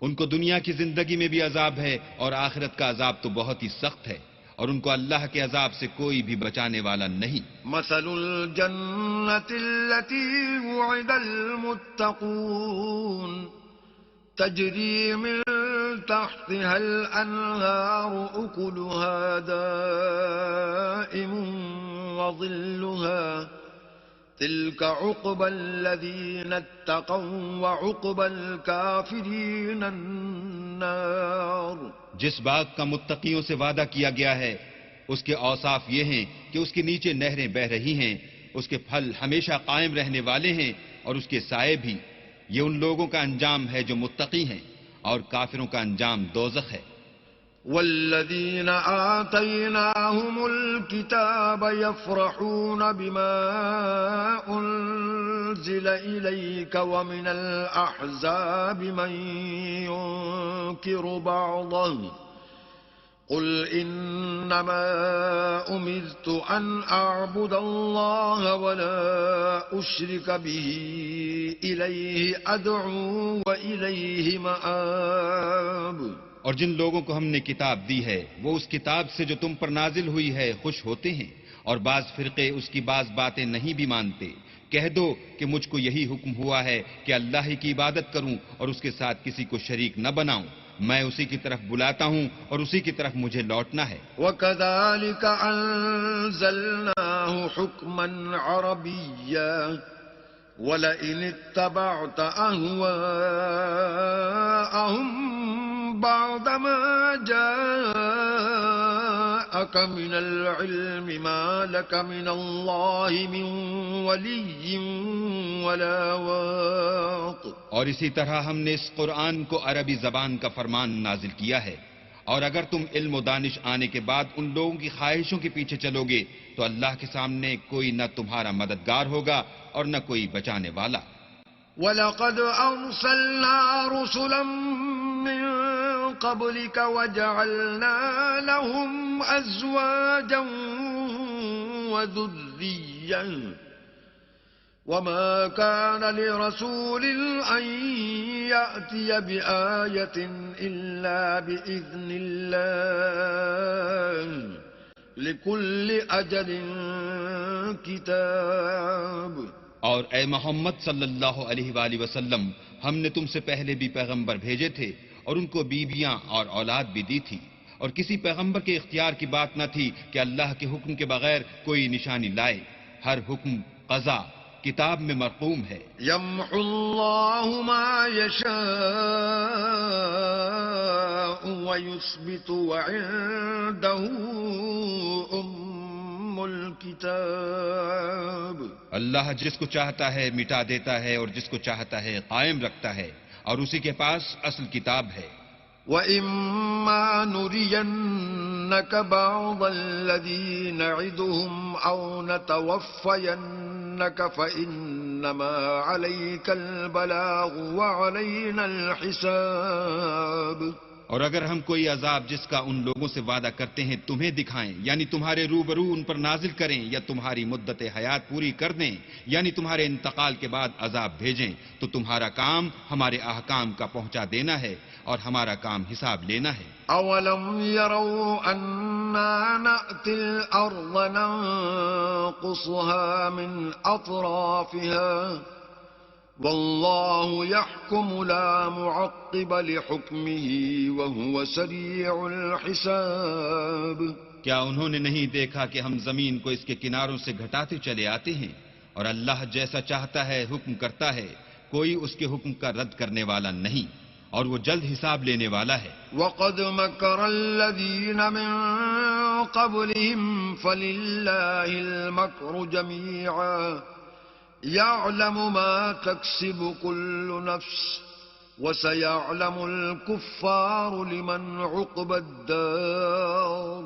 [SPEAKER 2] ان کو دنیا کی زندگی میں بھی عذاب ہے اور آخرت کا عذاب تو بہت ہی سخت ہے اور ان کو اللہ کے عذاب سے کوئی بھی بچانے والا نہیں.
[SPEAKER 1] مثل الجنة التي وعد المتقون تجري من تحتها الأنهار أكلها دائم وظلها تلك عقبى الذين اتقوا وعقبى الكافرين النار.
[SPEAKER 2] جس باغ کا متقیوں سے وعدہ کیا گیا ہے اس کے اوصاف یہ ہیں کہ اس کے نیچے نہریں بہ رہی ہیں, اس کے پھل ہمیشہ قائم رہنے والے ہیں اور اس کے سائے بھی. یہ ان لوگوں کا انجام ہے جو متقی ہیں اور کافروں کا انجام دوزخ ہے.
[SPEAKER 1] والذين آتيناهم الكتاب يفرحون بما أنزل إليك ومن الأحزاب من ينكر بعضه قل إنما أمرت أن أعبد الله ولا أشرك به إليه أدعو وإليه مآب.
[SPEAKER 2] اور جن لوگوں کو ہم نے کتاب دی ہے وہ اس کتاب سے جو تم پر نازل ہوئی ہے خوش ہوتے ہیں اور بعض فرقے اس کی بعض باتیں نہیں بھی مانتے. کہہ دو کہ مجھ کو یہی حکم ہوا ہے کہ اللہ ہی کی عبادت کروں اور اس کے ساتھ کسی کو شریک نہ بناؤں. میں اسی کی طرف بلاتا ہوں اور اسی کی طرف مجھے لوٹنا ہے.
[SPEAKER 1] وَكَذَلِكَ أَنزَلْنَاهُ حُكْمًا عَرَبِيًّا وَلَئِنِ اتَّبَعْتَ أَهْوَاءَهُمْ بَعْدَمَا جَاءَكَ جاءك من العلم ما لك من الله من ولي ولا واق.
[SPEAKER 2] اور اسی طرح ہم نے اس قرآن کو عربی زبان کا فرمان نازل کیا ہے، اور اگر تم علم و دانش آنے کے بعد ان لوگوں کی خواہشوں کے پیچھے چلو گے تو اللہ کے سامنے کوئی نہ تمہارا مددگار ہوگا اور نہ کوئی بچانے والا.
[SPEAKER 1] وَلَقَدْ أَرْسَلْنَا رُسُلًا مِّن قَبْلِكَ وَجَعَلْنَا لَهُمْ أَزْوَاجًا وَذُرِّيَّةً وَمَا كَانَ لِرَسُولٍ أَن يَأْتِيَ بِآيَةٍ إِلَّا بِإِذْنِ اللَّهِ لِكُلِّ أَجَلٍ كِتَابٌ.
[SPEAKER 2] اور اے محمد صلی اللہ علیہ وآلہ وسلم، ہم نے تم سے پہلے بھی پیغمبر بھیجے تھے اور ان کو بیویاں اور اولاد بھی دی تھی، اور کسی پیغمبر کے اختیار کی بات نہ تھی کہ اللہ کے حکم کے بغیر کوئی نشانی لائے. ہر حکم قضا کتاب میں مرقوم ہے.
[SPEAKER 1] يمحو الله ما يشاء ويثبت وعنده الكتاب.
[SPEAKER 2] اللہ جس کو چاہتا ہے مٹا دیتا ہے اور جس کو چاہتا ہے قائم رکھتا ہے، اور اسی کے پاس اصل کتاب ہے.
[SPEAKER 1] وَإِمَّا نُرِيَنَّكَ بَعْضَ الَّذِي نَعِدُهُمْ أَوْ نَتَوَفَّيَنَّكَ فَإِنَّمَا عَلَيْكَ الْبَلَاغُ وَعَلَيْنَا الْحِسَابُ.
[SPEAKER 2] اور اگر ہم کوئی عذاب جس کا ان لوگوں سے وعدہ کرتے ہیں تمہیں دکھائیں، یعنی تمہارے روبرو ان پر نازل کریں، یا تمہاری مدت حیات پوری کر دیں، یعنی تمہارے انتقال کے بعد عذاب بھیجیں، تو تمہارا کام ہمارے احکام کا پہنچا دینا ہے اور ہمارا کام حساب لینا ہے.
[SPEAKER 1] أَوَلَمْ يَرَوْا أَنَّا نَأْتِي الْأَرْضَ نَنقُصُهَا مِنْ أَطْرَافِهَا وَاللَّهُ يَحْكُمُ لَا مُعَقِّبَ لِحُكْمِهِ وَهُوَ سَرِيعُ الْحِسَابِ.
[SPEAKER 2] کیا انہوں نے نہیں دیکھا کہ ہم زمین کو اس کے کناروں سے گھٹاتے چلے آتے ہیں، اور اللہ جیسا چاہتا ہے حکم کرتا ہے، کوئی اس کے حکم کا رد کرنے والا نہیں، اور وہ جلد حساب لینے والا ہے.
[SPEAKER 1] وَقَدْ مَكَرَ الَّذِينَ مِن قَبْلِهِمْ فَلِلَّهِ الْمَكْرُ جَمِيعًا يَعْلَمُ مَا تَكْسِبُ كُلُّ نَفْسٍ وَسَيَعْلَمُ الْكُفَّارُ لِمَنْ عُقْبَى الدَّارِ.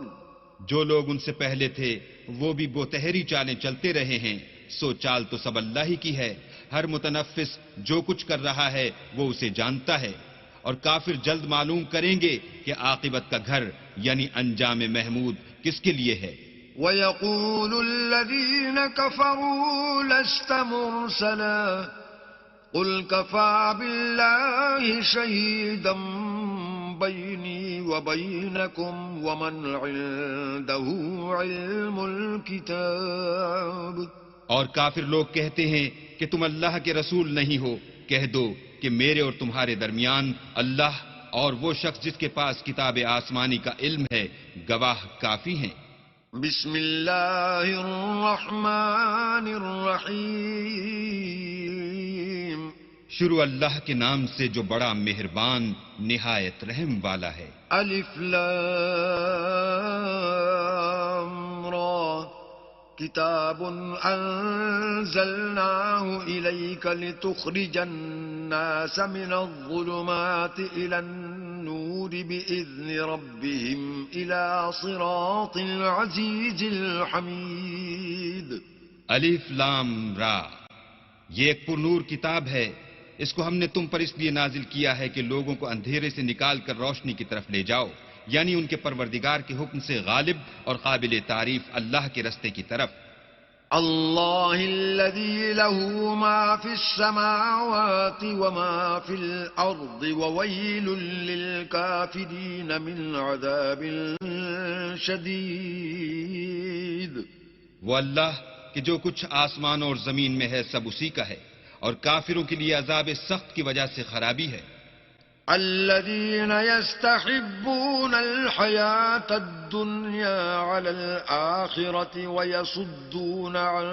[SPEAKER 2] جو لوگ ان سے پہلے تھے وہ بھی بوتہری چالیں چلتے رہے ہیں، سو چال تو سب اللہ ہی کی ہے. ہر متنفس جو کچھ کر رہا ہے وہ اسے جانتا ہے، اور کافر جلد معلوم کریں گے کہ عاقبت کا گھر یعنی انجام محمود کس کے لیے ہے.
[SPEAKER 1] وَيَقُولُ الَّذِينَ كَفَرُوا لَسْتَ مُرْسَلًا قُلْ كَفَى بِاللَّهِ شَهِيدًا بَيْنِي وَبَيْنَكُمْ وَمَنْ عِندَهُ عِلْمُ الْكِتَابِ.
[SPEAKER 2] اور کافر لوگ کہتے ہیں کہ تم اللہ کے رسول نہیں ہو. کہہ دو کہ میرے اور تمہارے درمیان اللہ اور وہ شخص جس کے پاس کتاب آسمانی کا علم ہے گواہ کافی ہیں.
[SPEAKER 1] بسم اللہ الرحمن الرحیم.
[SPEAKER 2] شروع اللہ کے نام سے جو بڑا مہربان نہایت رحم والا ہے.
[SPEAKER 1] الف لام را کتاب انزلناه الیک لتخرج الناس من الظلمات الى النور باذن ربهم الى صراط العزیز الحمید.
[SPEAKER 2] الف لام را، یہ ایک پرنور کتاب ہے. اس کو ہم نے تم پر اس لیے نازل کیا ہے کہ لوگوں کو اندھیرے سے نکال کر روشنی کی طرف لے جاؤ، یعنی ان کے پروردگار کے حکم سے غالب اور قابل تعریف اللہ کے رستے کی طرف.
[SPEAKER 1] اللہ الذی له ما فی السماوات وما فی الارض وویل للکافرین من عذاب شدید.
[SPEAKER 2] وہ اللہ کہ جو کچھ آسمان اور زمین میں ہے سب اسی کا ہے، اور کافروں کے لیے عذاب سخت کی وجہ سے خرابی ہے.
[SPEAKER 1] الذين يستحبون الحياة الدنيا على الآخرة ويصدون عن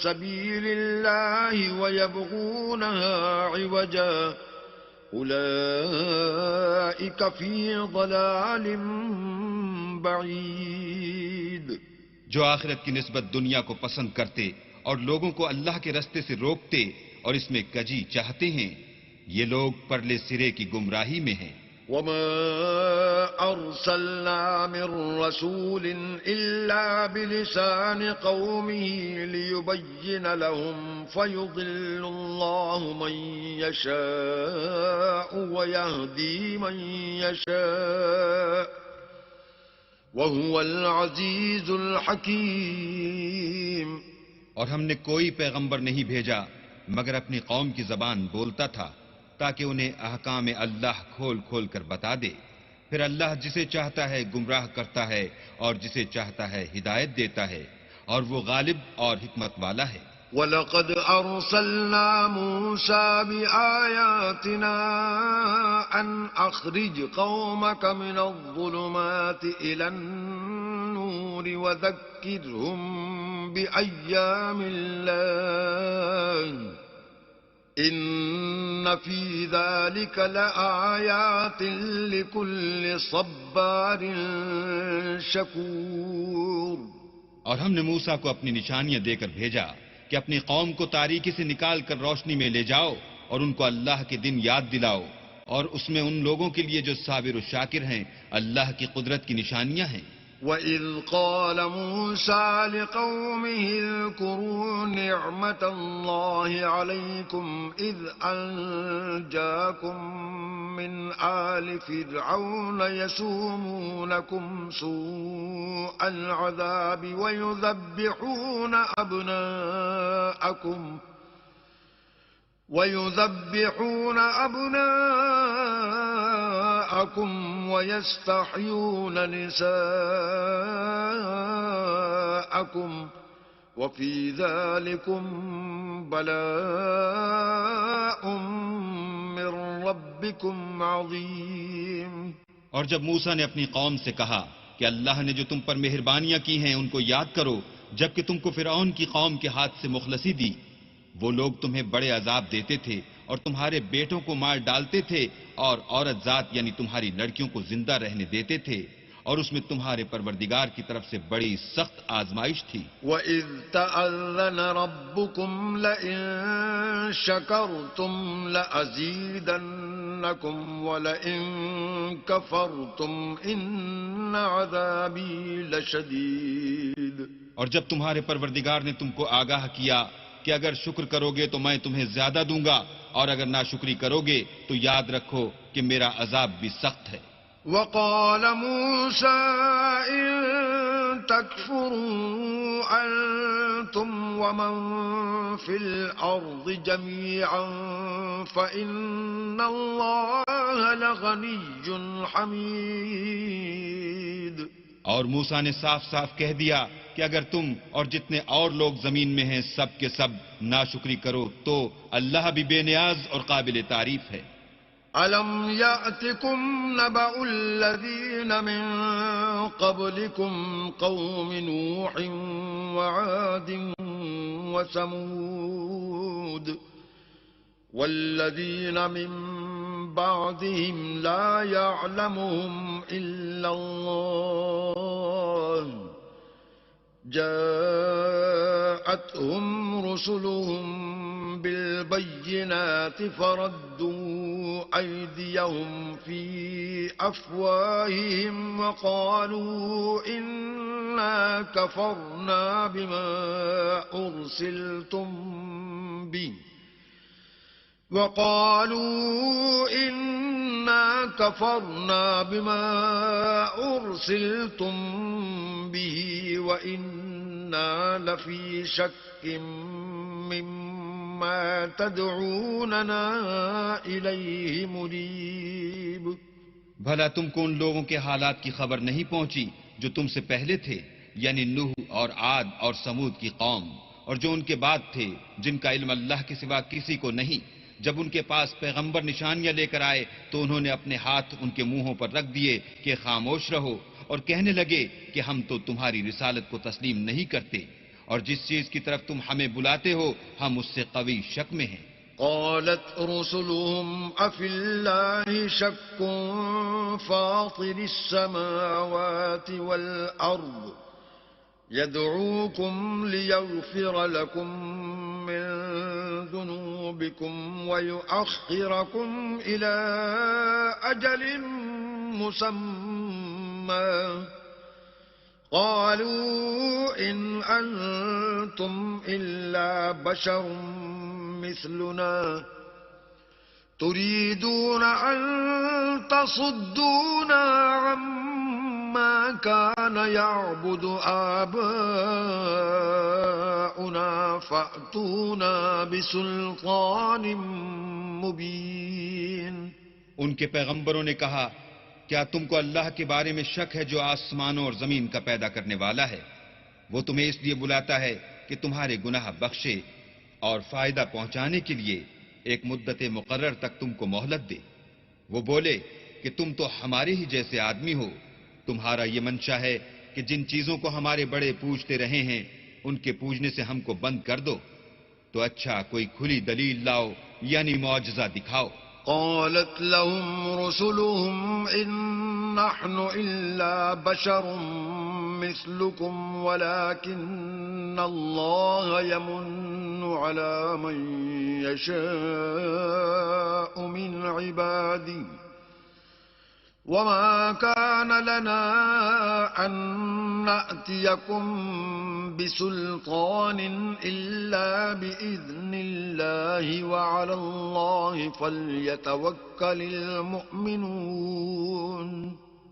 [SPEAKER 1] سبيل الله ويبغونها عوجا أولئك في ضلال بعيد.
[SPEAKER 2] جو آخرت کی نسبت دنیا کو پسند کرتے اور لوگوں کو اللہ کے رستے سے روکتے اور اس میں کجی چاہتے ہیں، یہ لوگ پرلے سرے کی گمراہی میں ہیں۔
[SPEAKER 1] وما أرسلنا من رسول إلا بلسان قومه ليبين لهم فيضل الله من يشاء ويهدي من يشاء وهو العزيز الحكيم.
[SPEAKER 2] اور ہم نے کوئی پیغمبر نہیں بھیجا مگر اپنی قوم کی زبان بولتا تھا تاکہ انہیں احکام اللہ کھول کھول کر بتا دے، پھر اللہ جسے چاہتا ہے گمراہ کرتا ہے اور جسے چاہتا ہے ہدایت دیتا ہے، اور وہ غالب اور حکمت والا ہے۔
[SPEAKER 1] وَلَقَدْ أَرْسَلْنَا مُوسَى بِآيَاتِنَا أَنْ أَخْرِجْ قَوْمَكَ مِنَ الظُّلُمَاتِ إِلَى النُّورِ وَذَكِّرْهُمْ بِأَيَّامِ اللَّهِ إِنَّ فِي ذَلِكَ لَآيَاتٍ لِكُلِّ صَبَّارٍ شَكُورٍ۔
[SPEAKER 2] اور ہم نے موسیٰ کو اپنی نشانیاں دے کر بھیجا کہ اپنی قوم کو تاریکی سے نکال کر روشنی میں لے جاؤ اور ان کو اللہ کے دن یاد دلاؤ، اور اس میں ان لوگوں کے لیے جو صابر و شاکر ہیں اللہ کی قدرت کی نشانیاں ہیں۔
[SPEAKER 1] وَإِذْ قَالَ مُوسَى لِقَوْمِهِ اذْكُرُوا نِعْمَةَ اللَّهِ عَلَيْكُمْ إِذْ أَنْجَاكُمْ مِنْ آلِ فِرْعَوْنَ يَسُومُونَكُمْ سُوءَ الْعَذَابِ وَيُذَبِّحُونَ أَبْنَاءَكُمْ وَيَسْتَحْيُونَ نِسَاءَكُمْ وَفِي ذَلِكُمْ بَلَاءٌ مِّن رَّبِّكُمْ عَظِيمٌ۔
[SPEAKER 2] اور جب موسیٰ نے اپنی قوم سے کہا کہ اللہ نے جو تم پر مہربانیاں کی ہیں ان کو یاد کرو جبکہ تم کو فرعون کی قوم کے ہاتھ سے مخلصی دی، وہ لوگ تمہیں بڑے عذاب دیتے تھے اور تمہارے بیٹوں کو مار ڈالتے تھے اور عورت ذات یعنی تمہاری لڑکیوں کو زندہ رہنے دیتے تھے، اور اس میں تمہارے پروردگار کی طرف سے بڑی سخت آزمائش تھی۔
[SPEAKER 1] وَإِذْ تَأَذَّنَ رَبُّكُمْ لَئِن شَكَرْتُمْ لَأَزِيدَنَّكُمْ وَلَئِن كَفَرْتُمْ إِنَّ عَذَابِي لَشَدِيدٌ۔
[SPEAKER 2] اور جب تمہارے پروردگار نے تم کو آگاہ کیا کہ اگر شکر کرو گے تو میں تمہیں زیادہ دوں گا، اور اگر ناشکری کرو گے تو یاد رکھو کہ میرا عذاب بھی سخت ہے۔
[SPEAKER 1] وَقَالَ مُوسَىٰ إِن تَكْفُرُوا أَنتُمْ وَمَن فِي الْأَرْضِ جَمِيعًا فَإِنَّ اللَّهَ لَغَنِيٌّ حَمِيدٌ۔
[SPEAKER 2] اور موسیٰ نے صاف صاف کہہ دیا کہ اگر تم اور جتنے اور لوگ زمین میں ہیں سب کے سب ناشکری کرو تو اللہ بھی بے نیاز اور قابل تعریف ہے۔
[SPEAKER 1] أَلَمْ يَأْتِكُمْ نَبَأُ الَّذِينَ مِن قَبْلِكُمْ قَوْمِ نُوحٍ وَعَادٍ وَثَمُودَ وَالَّذِينَ مِن بَعْدِهِمْ لَا يَعْلَمُهُمْ إِلَّا اللَّهُ جاءتهم رسلهم بالبينات فردوا أيديهم في أفواههم وقالوا إنا كفرنا بما أرسلتم به وإنا لفي شك مما تدعوننا إليه مريب۔
[SPEAKER 2] بھلا تم کو ان لوگوں کے حالات کی خبر نہیں پہنچی جو تم سے پہلے تھے، یعنی نوح اور عاد اور سمود کی قوم، اور جو ان کے بعد تھے جن کا علم اللہ کے سوا کسی کو نہیں۔ جب ان کے پاس پیغمبر نشانیاں لے کر آئے تو انہوں نے اپنے ہاتھ ان کے منہوں پر رکھ دیے کہ خاموش رہو، اور کہنے لگے کہ ہم تو تمہاری رسالت کو تسلیم نہیں کرتے، اور جس چیز کی طرف تم ہمیں بلاتے ہو ہم اس سے قوی شک میں ہیں۔
[SPEAKER 1] قالت رسلهم أفي الله شك فاطر السماوات والأرض يدعوكم ليغفر لكم من ذنوبكم ويؤخركم إلى أجل مسمى قالوا إن أنتم إلا بشر مثلنا تريدون أن تصدونا عما كان يعبد آباؤنا فأتونا بسلطان مبين.
[SPEAKER 2] ان کے پیغمبروں نے کہا کیا تم کو اللہ کے بارے میں شک ہے جو آسمانوں اور زمین کا پیدا کرنے والا ہے؟ وہ تمہیں اس لیے بلاتا ہے کہ تمہارے گناہ بخشے اور فائدہ پہنچانے کے لیے ایک مدت مقرر تک تم کو مہلت دے. وہ بولے کہ تم تو ہمارے ہی جیسے آدمی ہو. تمہارا یہ منشا ہے کہ جن چیزوں کو ہمارے بڑے پوجتے رہے ہیں ان کے پوجنے سے ہم کو بند کر دو. تو اچھا کوئی کھلی دلیل لاؤ یعنی معجزہ دکھاؤ.
[SPEAKER 1] قالت لهم رسلهم إن نحن إلا بشر مثلكم ولكن الله يمن على من يشاء من عباده وما كان لنا أن نأتيكم بسلطان إلا بإذن الله وعلى الله فليتوكل المؤمنون.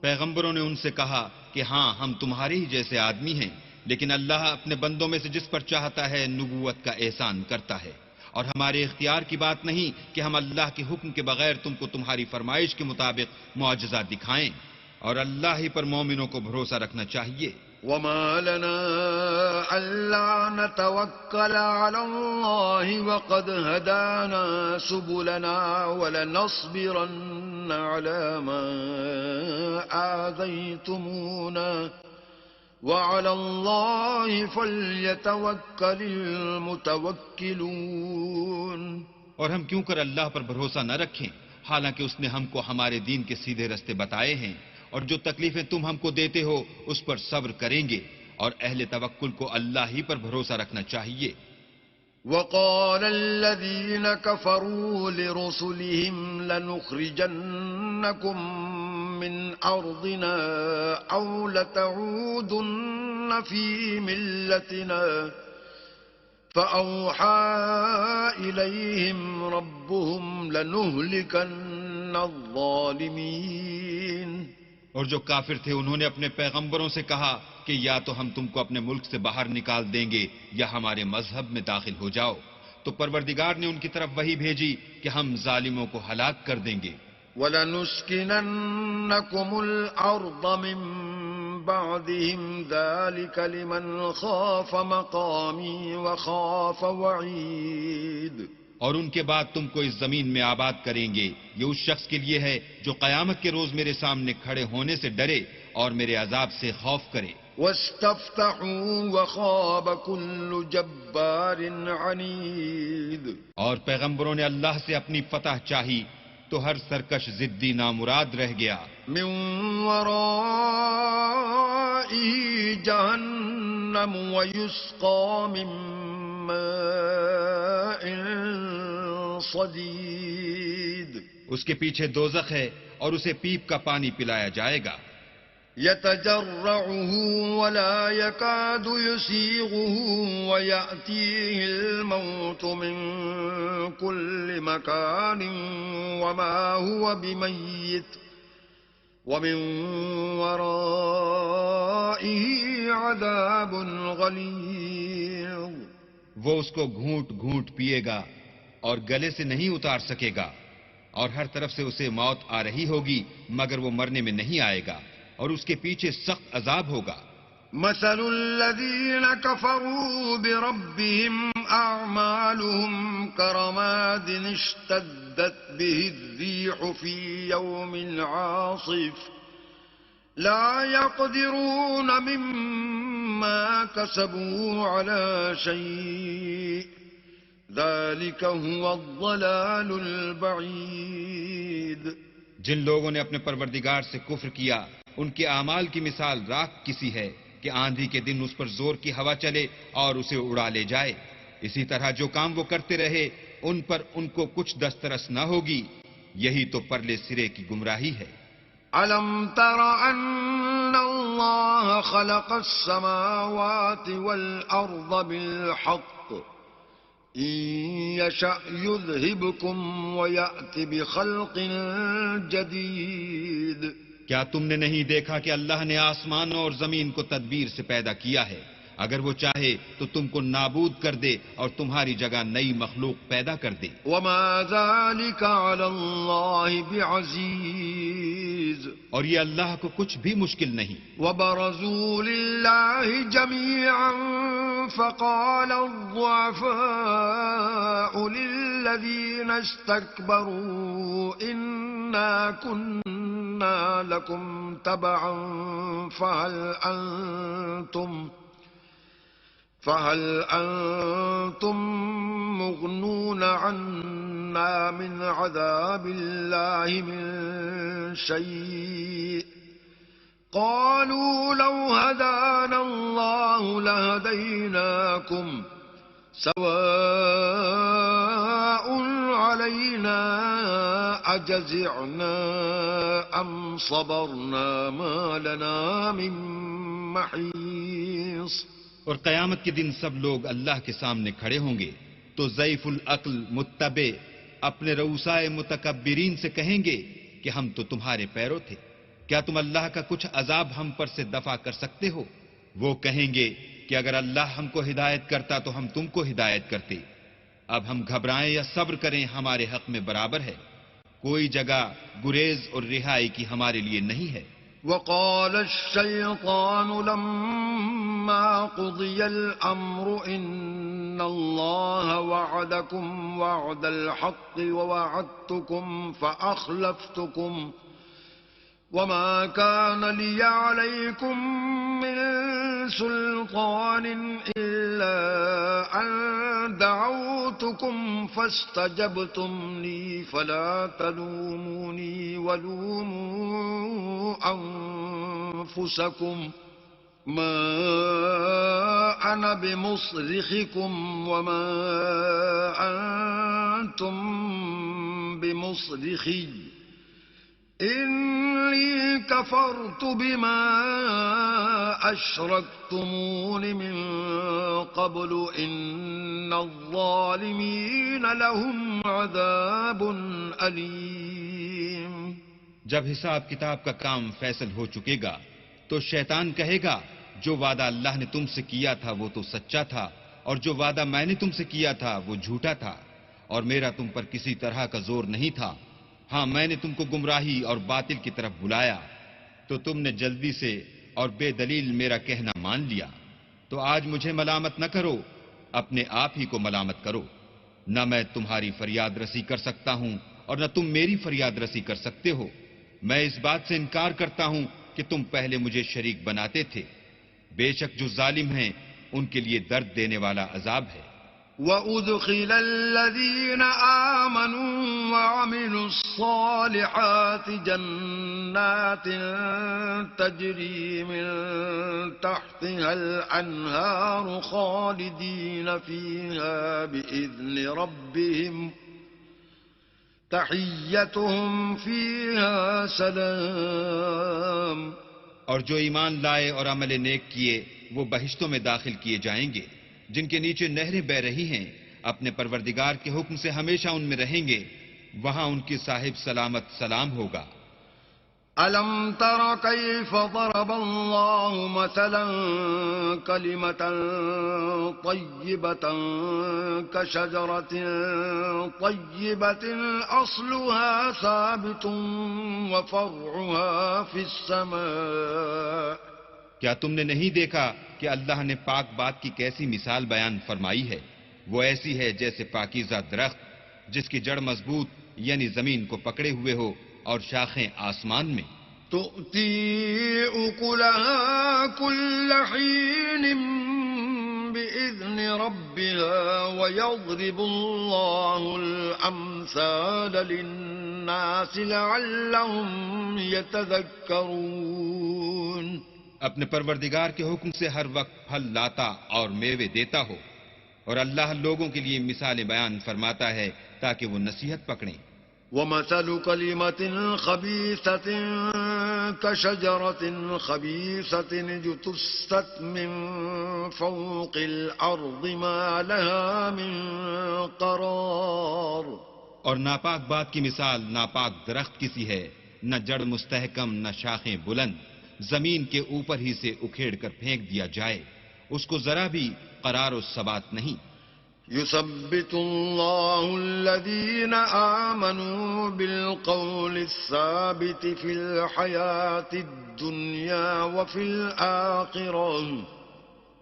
[SPEAKER 2] پیغمبروں نے ان سے کہا کہ ہاں ہم تمہارے ہی جیسے آدمی ہیں لیکن اللہ اپنے بندوں میں سے جس پر چاہتا ہے نبوت کا احسان کرتا ہے اور ہمارے اختیار کی بات نہیں کہ ہم اللہ کے حکم کے بغیر تم کو تمہاری فرمائش کے مطابق معجزہ دکھائیں اور اللہ ہی پر مومنوں کو بھروسہ رکھنا چاہیے.
[SPEAKER 1] وما لنا ألا نتوكل على الله وقد هدانا سبلنا ولنصبرن على ما آذيتمونا وعلى الله فليتوكل المتوكلون.
[SPEAKER 2] اور ہم کیوں کر اللہ پر بھروسہ نہ رکھیں حالانکہ اس نے ہم کو ہمارے دین کے سیدھے رستے بتائے ہیں اور جو تکلیفیں تم ہم کو دیتے ہو اس پر صبر کریں گے اور اہل توکل کو اللہ ہی پر بھروسہ رکھنا چاہیے.
[SPEAKER 1] وقال الذين كفروا لرسلهم لنخرجنكم من أرضنا أو لتعودن في ملتنا فأوحى إليهم ربهم لنهلكن الظالمين.
[SPEAKER 2] اور جو کافر تھے انہوں نے اپنے پیغمبروں سے کہا کہ یا تو ہم تم کو اپنے ملک سے باہر نکال دیں گے یا ہمارے مذہب میں داخل ہو جاؤ. تو پروردگار نے ان کی طرف وحی بھیجی کہ ہم ظالموں کو ہلاک کر دیں گے.
[SPEAKER 1] وَلَنُسْكِنَنَّكُمُ الْأَرْضَ مِنْ بَعْدِهِمْ ذَلِكَ لِمَنْ خَافَ مَقَامِي وَخَافَ وَعِيدِ.
[SPEAKER 2] اور ان کے بعد تم کو اس زمین میں آباد کریں گے. یہ اس شخص کے لیے ہے جو قیامت کے روز میرے سامنے کھڑے ہونے سے ڈرے اور میرے عذاب سے خوف کرے.
[SPEAKER 1] وَاسْتَفْتَحُوا وَخَابَ كُلُّ جَبَّارٍ عَنِيدٍ.
[SPEAKER 2] اور پیغمبروں نے اللہ سے اپنی فتح چاہی تو ہر سرکش ضدی نامراد رہ گیا.
[SPEAKER 1] مِنْ وَرَائِهِ جَهَنَّمُ وَيُسْقَى مِنْ مَاءٍ صَدِيدٍ.
[SPEAKER 2] اس کے پیچھے دوزخ ہے اور اسے پیپ کا پانی پلایا جائے گا.
[SPEAKER 1] يتجرعه ولا يكاد يسيغه ويأتيه الموت من كل مكان وما هو بميت ومن ورائه عذاب غليظ.
[SPEAKER 2] وہ اس کو گھونٹ گھونٹ پیے گا اور گلے سے نہیں اتار سکے گا اور ہر طرف سے اسے موت آ رہی ہوگی مگر وہ مرنے میں نہیں آئے گا اور اس کے پیچھے سخت عذاب ہوگا.
[SPEAKER 1] مثل الذين كفروا بربهم أعمالهم كرماد اشتدت به الريح في يوم عاصف لا يقدرون مما كسبوا على شيء ذلك هو الضلال البعيد.
[SPEAKER 2] جن لوگوں نے اپنے پروردگار سے کفر کیا ان کے اعمال کی مثال راکھ کسی ہے کہ آندھی کے دن اس پر زور کی ہوا چلے اور اسے اڑا لے جائے. اسی طرح جو کام وہ کرتے رہے ان پر ان کو کچھ دسترس نہ ہوگی. یہی تو پرلے سرے کی گمراہی ہے.
[SPEAKER 1] ألم تر أن الله خلق السماوات والأرض بالحق إن يشأ يذهبكم ويأت بخلق جديد.
[SPEAKER 2] کیا تم نے نہیں دیکھا کہ اللہ نے آسمانوں اور زمین کو تدبیر سے پیدا کیا ہے؟ اگر وہ چاہے تو تم کو نابود کر دے اور تمہاری جگہ نئی مخلوق پیدا کر دے.
[SPEAKER 1] وما ذلك على الله بعزيز.
[SPEAKER 2] اور یہ اللہ کو کچھ بھی مشکل نہیں.
[SPEAKER 1] وبرزوا لله جميعا فقال الضعفاء للذين استكبروا إنا كنا لكم تبعا فهل أنتم مغنون عنا من عذاب الله من شيء. قالوا لو هدانا الله لهديناكم سواء علينا أجزعنا أم صبرنا ما لنا من محيص.
[SPEAKER 2] اور قیامت کے دن سب لوگ اللہ کے سامنے کھڑے ہوں گے تو ضعیف العقل متبع اپنے رؤسائے متکبرین سے کہیں گے کہ ہم تو تمہارے پیرو تھے، کیا تم اللہ کا کچھ عذاب ہم پر سے دفع کر سکتے ہو؟ وہ کہیں گے کہ اگر اللہ ہم کو ہدایت کرتا تو ہم تم کو ہدایت کرتے. اب ہم گھبرائیں یا صبر کریں ہمارے حق میں برابر ہے. کوئی جگہ گریز اور رہائی کی ہمارے لیے نہیں ہے.
[SPEAKER 1] وقال الشيطان لما قضي الأمر إن الله وعدكم وعد الحق ووعدتكم فأخلفتكم وما كان لي عليكم من سلطان إلا أن دعوتكم فاستجبتم لي فلا تلوموني ولوموا أنفسكم ما أنا بمصرخكم وما أنتم بمصرخي إني كفرت بما أشركتمون من قبل إن الظالمين لهم عذاب أليم.
[SPEAKER 2] جب حساب کتاب کا کام فیصل ہو چکے گا تو شیطان کہے گا جو وعدہ اللہ نے تم سے کیا تھا وہ تو سچا تھا اور جو وعدہ میں نے تم سے کیا تھا وہ جھوٹا تھا اور میرا تم پر کسی طرح کا زور نہیں تھا. ہاں میں نے تم کو گمراہی اور باطل کی طرف بلایا تو تم نے جلدی سے اور بے دلیل میرا کہنا مان لیا. تو آج مجھے ملامت نہ کرو، اپنے آپ ہی کو ملامت کرو. نہ میں تمہاری فریاد رسی کر سکتا ہوں اور نہ تم میری فریاد رسی کر سکتے ہو. میں اس بات سے انکار کرتا ہوں کہ تم پہلے مجھے شریک بناتے تھے. بے شک جو ظالم ہیں ان کے لیے درد دینے والا عذاب ہے.
[SPEAKER 1] وَأُدْخِلَ الَّذِينَ آمَنُوا وَعَمِلُوا الصَّالِحَاتِ جَنَّاتٍ تَجْرِي مِن تَحْتِهَا الْأَنْهَارُ خَالِدِينَ فِيهَا بِإِذْنِ رَبِّهِمْ تَحِيَّتُهُمْ فِيهَا سَلَامٌ.
[SPEAKER 2] اور جو ایمان لائے اور عمل نیک کیے وہ بہشتوں میں داخل کیے جائیں گے جن کے نیچے نہریں بہ رہی ہیں. اپنے پروردگار کے حکم سے ہمیشہ ان میں رہیں گے. وہاں ان کی صاحب سلامت سلام ہوگا.
[SPEAKER 1] أَلَمْ تَرَ كَيْفَ ضَرَبَ اللَّهُ مَثَلًا كَلِمَةً طَيِّبَةً كَشَجَرَةٍ طَيِّبَةٍ أَصْلُهَا ثَابِتٌ وَفَرْعُهَا فِي السَّمَاءِ.
[SPEAKER 2] کیا تم نے نہیں دیکھا کہ اللہ نے پاک بات کی کیسی مثال بیان فرمائی ہے؟ وہ ایسی ہے جیسے پاکیزہ درخت جس کی جڑ مضبوط یعنی زمین کو پکڑے ہوئے ہو اور شاخیں آسمان میں.
[SPEAKER 1] تُؤْتِي أُكُلَهَا كُلَّ حِينٍ بإذن ربها ويضرب الله الأمثال للناس لعلهم يتذكرون.
[SPEAKER 2] اپنے پروردگار کے حکم سے ہر وقت پھل لاتا اور میوے دیتا ہو، اور اللہ لوگوں کے لیے مثالیں بیان فرماتا ہے تاکہ وہ نصیحت پکڑیں.
[SPEAKER 1] ومثل كلمة خبيثة كشجرة خبيثة اجتثت من فوق الأرض ما لها من قرار.
[SPEAKER 2] اور ناپاک بات کی مثال ناپاک درخت کی سی ہے، نہ جڑ مستحکم نہ شاخیں بلند، زمین کے اوپر ہی سے اکھیڑ کر پھینک دیا جائے، اس کو ذرا بھی قرار و ثبات نہیں.
[SPEAKER 1] يثبت الله الذين آمنوا بالقول الثابت في الحياة الدنيا وفي الآخرة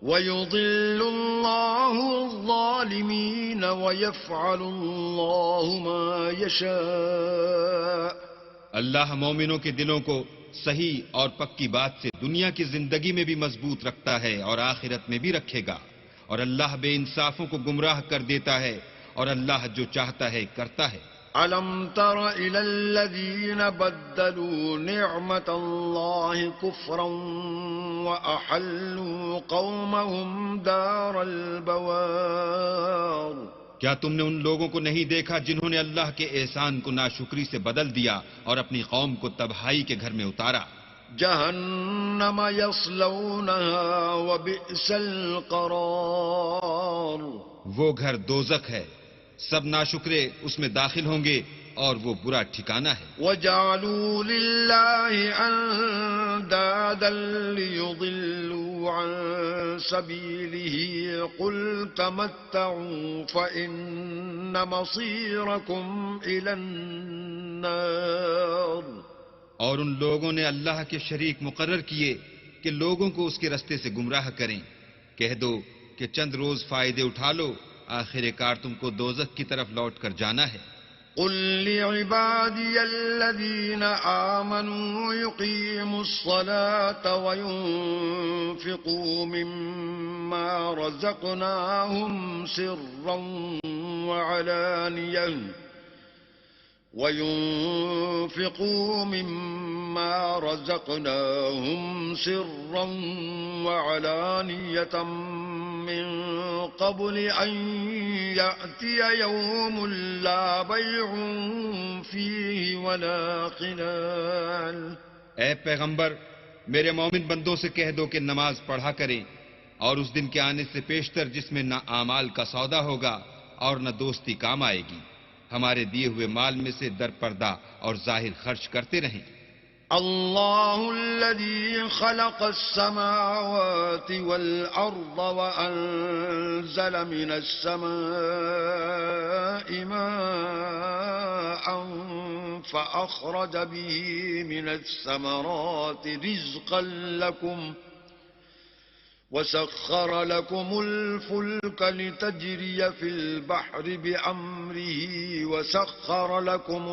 [SPEAKER 1] ويضل الله الظالمين ويفعل الله ما يشاء.
[SPEAKER 2] اللہ مومنوں کے دلوں کو صحیح اور پکی بات سے دنیا کی زندگی میں بھی مضبوط رکھتا ہے اور آخرت میں بھی رکھے گا، اور اللہ بے انصافوں کو گمراہ کر دیتا ہے، اور اللہ جو چاہتا ہے کرتا ہے.
[SPEAKER 1] ألم تر إلى الذين بدلوا نعمة الله كفرا وأحلوا قومهم دار البوار.
[SPEAKER 2] کیا تم نے ان لوگوں کو نہیں دیکھا جنہوں نے اللہ کے احسان کو ناشکری سے بدل دیا اور اپنی قوم کو تباہی کے گھر میں اتارا؟
[SPEAKER 1] جہنم یصلونها وبئس القرار.
[SPEAKER 2] وہ گھر دوزخ ہے، سب ناشکرے اس میں داخل ہوں گے اور وہ برا ٹھکانہ ہے.
[SPEAKER 1] وجعلوا لله اندادا ليضلوا عن سبيله قل تمتعوا فإن مصيركم إلى النار.
[SPEAKER 2] اور ان لوگوں نے اللہ کے شریک مقرر کیے کہ لوگوں کو اس کے رستے سے گمراہ کریں. کہہ دو کہ چند روز فائدے اٹھا لو، آخر کار تم کو دوزخ کی طرف لوٹ کر جانا ہے.
[SPEAKER 1] قل لعبادي الذين آمنوا يقيموا الصلاة وينفقوا مما رزقناهم سرا وعلانية من قبل أن يأتي يوم لا بيع فيه ولا خلال.
[SPEAKER 2] اے پیغمبر، میرے مومن بندوں سے کہہ دو کہ نماز پڑھا کریں، اور اس دن کے آنے سے پیشتر جس میں نہ اعمال کا سودا ہوگا اور نہ دوستی کام آئے گی. ہمارے دیے ہوئے مال میں سے در پردہ اور ظاہر خرچ کرتے رہیں.
[SPEAKER 1] الله الذي خلق السماوات والأرض وأنزل من السماء ماء فأخرج به من الثمرات رزقا لكم وسخر لكم الفلك لتجري في البحر بأمره وسخر لكم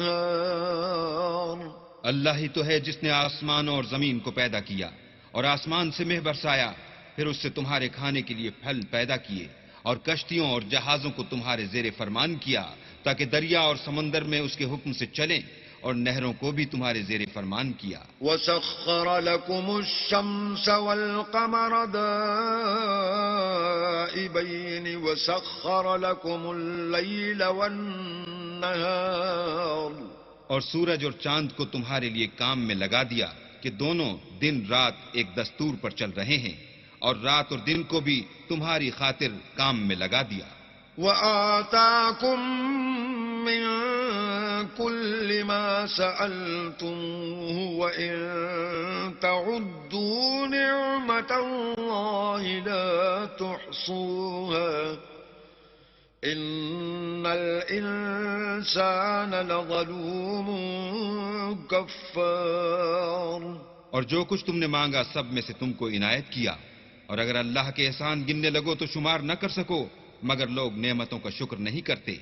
[SPEAKER 1] الأنهار.
[SPEAKER 2] اللہ ہی تو ہے جس نے آسمان اور زمین کو پیدا کیا اور آسمان سے مہ برسایا، پھر اس سے تمہارے کھانے کے لیے پھل پیدا کیے، اور کشتیوں اور جہازوں کو تمہارے زیر فرمان کیا تاکہ دریا اور سمندر میں اس کے حکم سے چلیں، اور نہروں کو بھی تمہارے زیر فرمان کیا.
[SPEAKER 1] وَسَخَّرَ لَكُمُ الشَّمْسَ وَالْقَمَرَ دَائِبَيْنِ وَسَخَّرَ لَكُمُ اللَّيْلَ وَالنَّهَارَ.
[SPEAKER 2] اور سورج اور چاند کو تمہارے لیے کام میں لگا دیا کہ دونوں دن رات ایک دستور پر چل رہے ہیں، اور رات اور دن کو بھی تمہاری خاطر کام میں لگا دیا.
[SPEAKER 1] وَآتَاكُم مِّن كُلِّ مَا سَأَلْتُمُوهُ وَإِن تَعُدُّوا نِعْمَةَ اللَّهِ لَا تُحْصُوهَا إِنَّ الْإِنسَانَ لَظَلُومٌ كَفَّارٌ.
[SPEAKER 2] اور جو کچھ تم نے مانگا سب میں سے تم کو عنایت کیا، اور اگر اللہ کے احسان گننے لگو تو شمار نہ کر سکو، مگر لوگ نعمتوں کا شکر نہیں کرتے.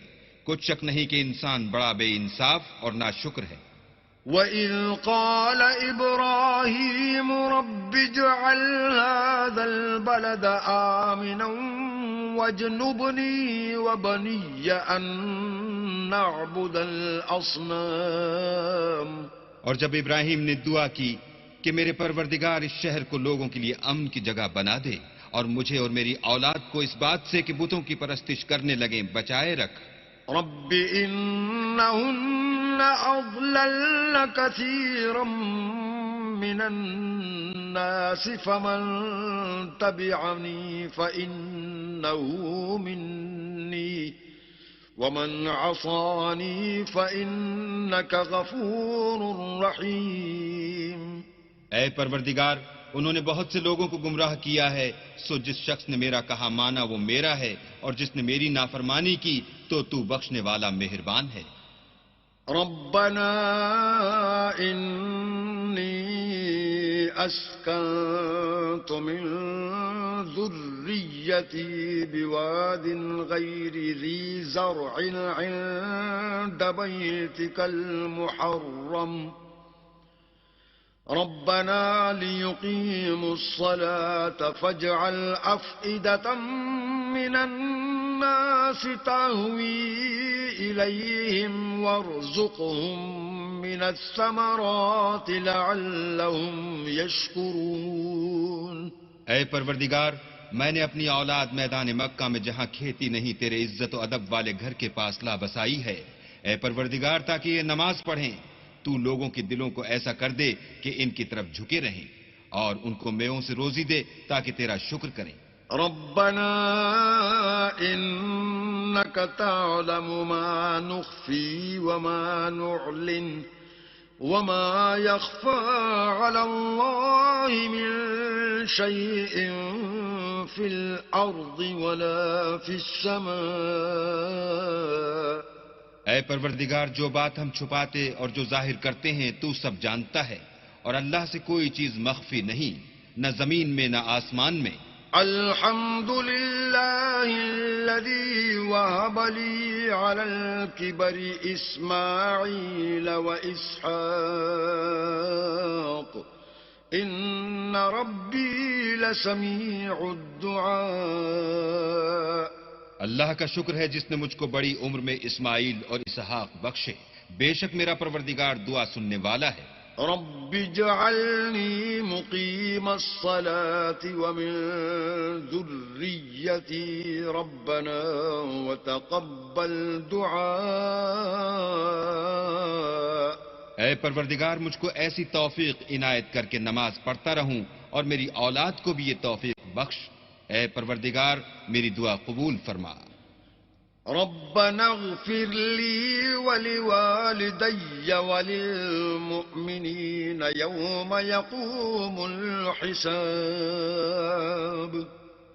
[SPEAKER 2] کچھ شک نہیں کہ انسان بڑا بے انصاف اور ناشکر ہے.
[SPEAKER 1] وَإِذْ قَالَ إِبْرَاهِيمُ رَبِّ اجْعَلْ هَذَا الْبَلَدَ آمِنًا وَاجْنُبْنِي وَبَنِيَّ أَن نَّعْبُدَ الْأَصْنَامَ۔
[SPEAKER 2] اور جب ابراہیم نے دعا کی کہ میرے پروردگار اس شہر کو لوگوں کے لیے امن کی جگہ بنا دے اور مجھے اور میری اولاد کو اس بات سے کہ بتوں کی پرستش کرنے لگیں بچائے رکھ۔
[SPEAKER 1] رب إنهن أضللن كثيرا من الناس فمن تبعني فإنه مني ومن عصاني فإنك غفور رحيم۔
[SPEAKER 2] اے پروردگار، انہوں نے بہت سے لوگوں کو گمراہ کیا ہے، سو جس شخص نے میرا کہا مانا وہ میرا ہے، اور جس نے میری نافرمانی کی تو بخشنے والا مہربان ہے۔
[SPEAKER 1] ربنا إني أسكنت من ذريتي بواد غير ذي زرع عند بيتك المحرم ربنا ليقيموا الصلاة فاجعل أفئدة من الناس تهوي إليهم وارزقهم من الثمرات لعلهم يشكرون۔
[SPEAKER 2] اے پروردگار، میں نے اپنی اولاد میدان مکہ میں جہاں کھیتی نہیں تیرے عزت و ادب والے گھر کے پاس لا بسائی ہے۔ اے پروردگار، تاکہ یہ نماز پڑھیں، تو لوگوں کے دلوں کو ایسا کر دے کہ ان کی طرف جھکے رہیں، اور ان کو میووں سے روزی دے تاکہ تیرا شکر کریں۔
[SPEAKER 1] ربنا إنك تعلم ما نخفي وما نعلن وما يخفى على الله من شيء في الأرض ولا في السماء۔
[SPEAKER 2] اے پروردگار، جو بات ہم چھپاتے اور جو ظاہر کرتے ہیں تو سب جانتا ہے، اور اللہ سے کوئی چیز مخفی نہیں، نہ زمین میں نہ آسمان میں۔
[SPEAKER 1] الحمد لله الذي وهب لي على الكبر إسماعيل وإسحاق إن ربي لسميع الدعاء۔
[SPEAKER 2] اللہ کا شکر ہے جس نے مجھ کو بڑی عمر میں اسماعیل اور اسحاق بخشے، بے شک میرا پروردگار دعا سننے والا ہے۔
[SPEAKER 1] رب اجعلني مقيم الصلاة ومن ذريتي ربنا وتقبل دعاء۔
[SPEAKER 2] اے پروردگار، مجھ کو ایسی توفیق عنایت کر کے نماز پڑھتا رہوں اور میری اولاد کو بھی یہ توفیق بخش۔ اے پروردگار، میری دعا قبول فرما۔
[SPEAKER 1] ربنا اغفر لي ولوالدي وللمؤمنين يوم يقوم الحساب۔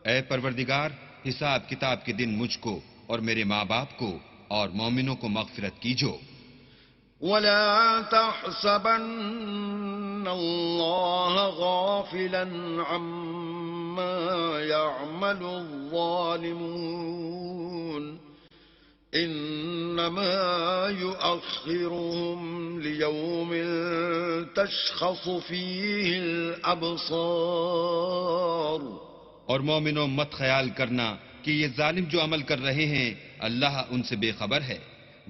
[SPEAKER 2] اے پروردگار، حساب کتاب کے دن مجھ کو اور میرے ماں باپ کو اور مومنوں کو مغفرت کیجو۔
[SPEAKER 1] ولا تحسبن الله غافلا عما يعمل الظالمون إنما يؤخرهم ليوم تشخص فيه الأبصار۔
[SPEAKER 2] اور مومنوں، مت خیال کرنا کہ یہ ظالم جو عمل کر رہے ہیں اللہ ان سے بے خبر ہے،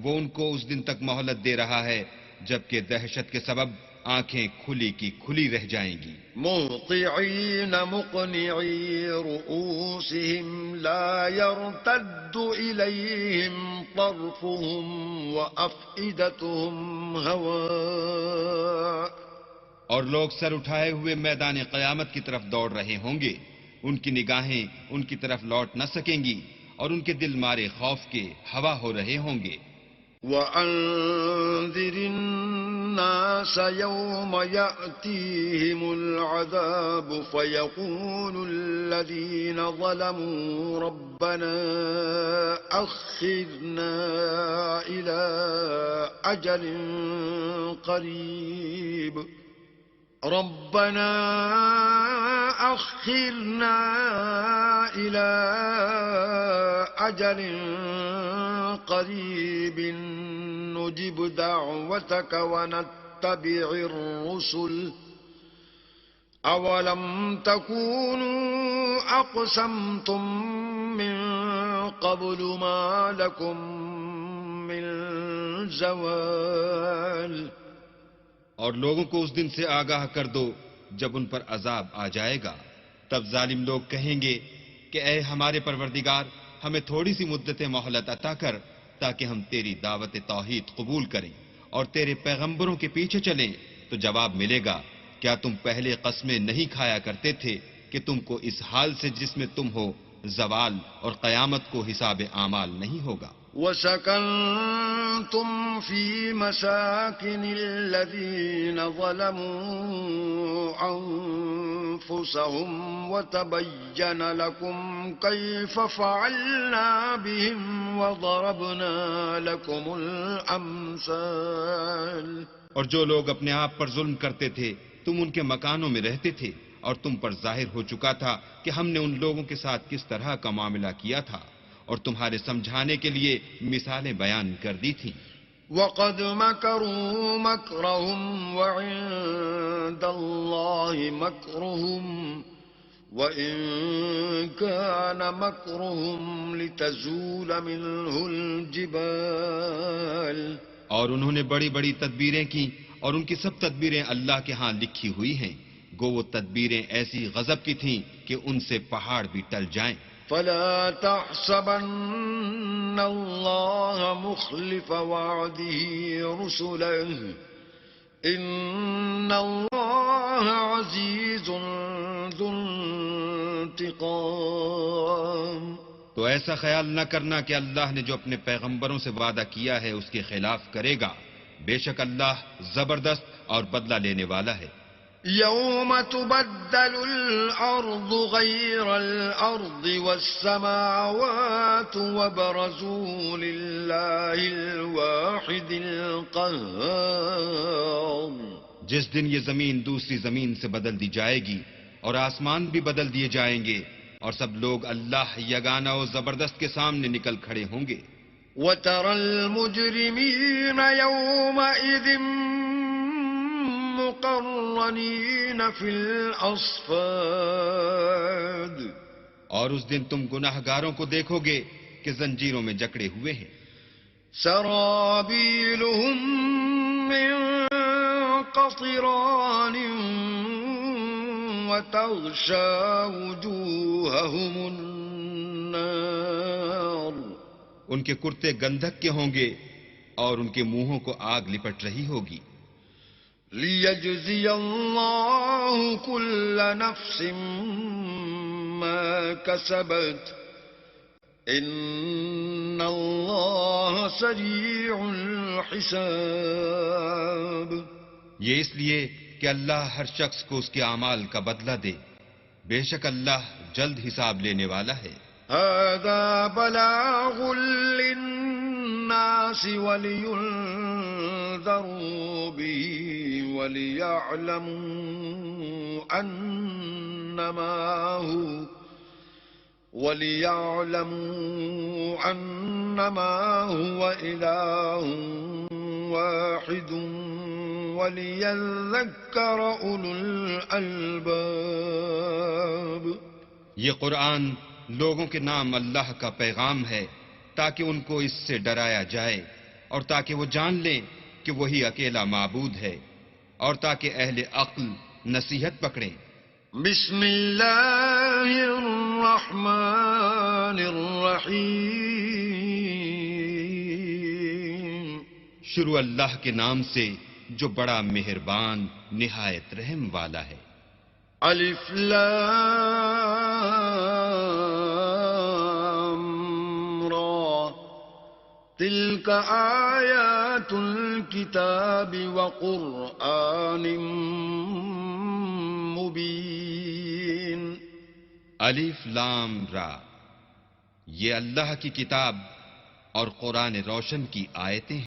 [SPEAKER 2] وہ ان کو اس دن تک مہلت دے رہا ہے جبکہ دہشت کے سبب آنکھیں کھلی کی کھلی رہ جائیں گی۔
[SPEAKER 1] مہطعین مقنعی رؤوسہم لا يرتد الیہم طرفہم وافئدتہم ہواء۔
[SPEAKER 2] اور لوگ سر اٹھائے ہوئے میدان قیامت کی طرف دوڑ رہے ہوں گے، ان کی نگاہیں ان کی طرف لوٹ نہ سکیں گی اور ان کے دل مارے خوف کے ہوا ہو رہے ہوں گے۔
[SPEAKER 1] وَأَنذِرِ النَّاسَ يَوْمَ يَأْتِيهِمُ الْعَذَابُ فَيَقُولُ الَّذِينَ ظَلَمُوا رَبَّنَا أَخِّرْنَا إِلَى أَجَلٍ قَرِيبٍ رَبَّنَا أَخِّرْنَا إِلَى أَجَلٍ قَرِيبٍ نُجِبْ دَعْوَتَكَ نتبع الرسل أولم تكونوا أقسمتم من قبل ما لكم من زوال.
[SPEAKER 2] اور لوگوں کو اس دن سے آگاہ کر دو جب ان پر عذاب آ جائے گا. تب ظالم لوگ کہیں گے کہ اے ہمارے پروردگار، ہمیں تھوڑی سی مدت مہلت عطا کر تاکہ ہم تیری دعوت توحید قبول کریں اور تیرے پیغمبروں کے پیچھے چلیں. تو جواب ملے گا، کیا تم پہلے قسمیں نہیں کھایا کرتے تھے کہ تم کو اس حال سے جس میں تم ہو زوال اور قیامت کو حساب اعمال نہیں ہوگا.
[SPEAKER 1] وسكنتم في مساكن الذين ظلموا أنفسهم وتبين لكم كيف فعلنا بهم وضربنا لكم الأمثال.
[SPEAKER 2] اور جو لوگ اپنے آپ پر ظلم کرتے تھے تم ان کے مکانوں میں رہتے تھے، اور تم پر ظاہر ہو چکا تھا کہ ہم نے ان لوگوں کے ساتھ کس طرح کا معاملہ کیا تھا، اور تمہارے سمجھانے کے لیے مثالیں بیان کر دی تھیں.
[SPEAKER 1] وقد مكروا مكرهم وعند الله مكرهم وإن كان مكرهم لتزول منه الجبال.
[SPEAKER 2] اور انہوں نے بڑی بڑی تدبیریں کی، اور ان کی سب تدبیریں اللہ کے ہاں لکھی ہوئی ہیں. گو وہ تدبیریں ایسی غضب کی تھیں کہ ان سے پہاڑ بھی ٹل جائیں.
[SPEAKER 1] فلا تحسبن الله مخلف وعده رسله إن الله عزيز ذو انتقام.
[SPEAKER 2] تو ایسا خیال نہ کرنا کہ اللہ نے جو اپنے پیغمبروں سے وعدہ کیا ہے اس کے خلاف کرے گا. بے شک اللہ زبردست اور بدلہ لینے والا ہے.
[SPEAKER 1] يوم تبدل الأرض غير الأرض والسماوات وبرزوا لله الواحد القهار.
[SPEAKER 2] جس دن یہ زمین دوسری زمین سے بدل دی جائے گی اور آسمان بھی بدل دیے جائیں گے، اور سب لوگ اللہ یگانہ و زبردست کے سامنے نکل کھڑے ہوں گے.
[SPEAKER 1] وترى المجرمين يومئذ مقرنين في الأصفاد.
[SPEAKER 2] اور اس دن تم گناہ گاروں کو دیکھو گے کہ زنجیروں میں جکڑے ہوئے ہیں.
[SPEAKER 1] سرابيلهم من قطران وتغشى وجوههم النار.
[SPEAKER 2] ان کے کرتے گندھک کے ہوں گے اور ان کے منہوں کو آگ لپٹ رہی ہوگی.
[SPEAKER 1] ليجزي الله كل نفس ما كسبت إن الله سريع الحساب.
[SPEAKER 2] یہ اس لیے کہ اللہ ہر شخص کو اس کے اعمال کا بدلہ دے. بے شک اللہ جلد حساب لینے والا ہے.
[SPEAKER 1] هذا بلاغ للناس ولينذروا به وليعلموا أنما هو إله واحد وليذكر أولو الألباب.
[SPEAKER 2] یہ قرآن لوگوں کے نام اللہ کا پیغام ہے تاکہ ان کو اس سے ڈرایا جائے اور تاکہ وہ جان لیں کہ وہی اکیلا معبود ہے اور تاکہ اہل عقل نصیحت پکڑیں.
[SPEAKER 1] بسم اللہ الرحمن الرحیم.
[SPEAKER 2] شروع اللہ کے نام سے جو بڑا مہربان نہایت رحم والا ہے.
[SPEAKER 1] الف لام را تلك آیات الكتاب وقرآن مبین.
[SPEAKER 2] الف لام را، یہ اللہ کی کتاب اور قرآن روشن کی آیتیں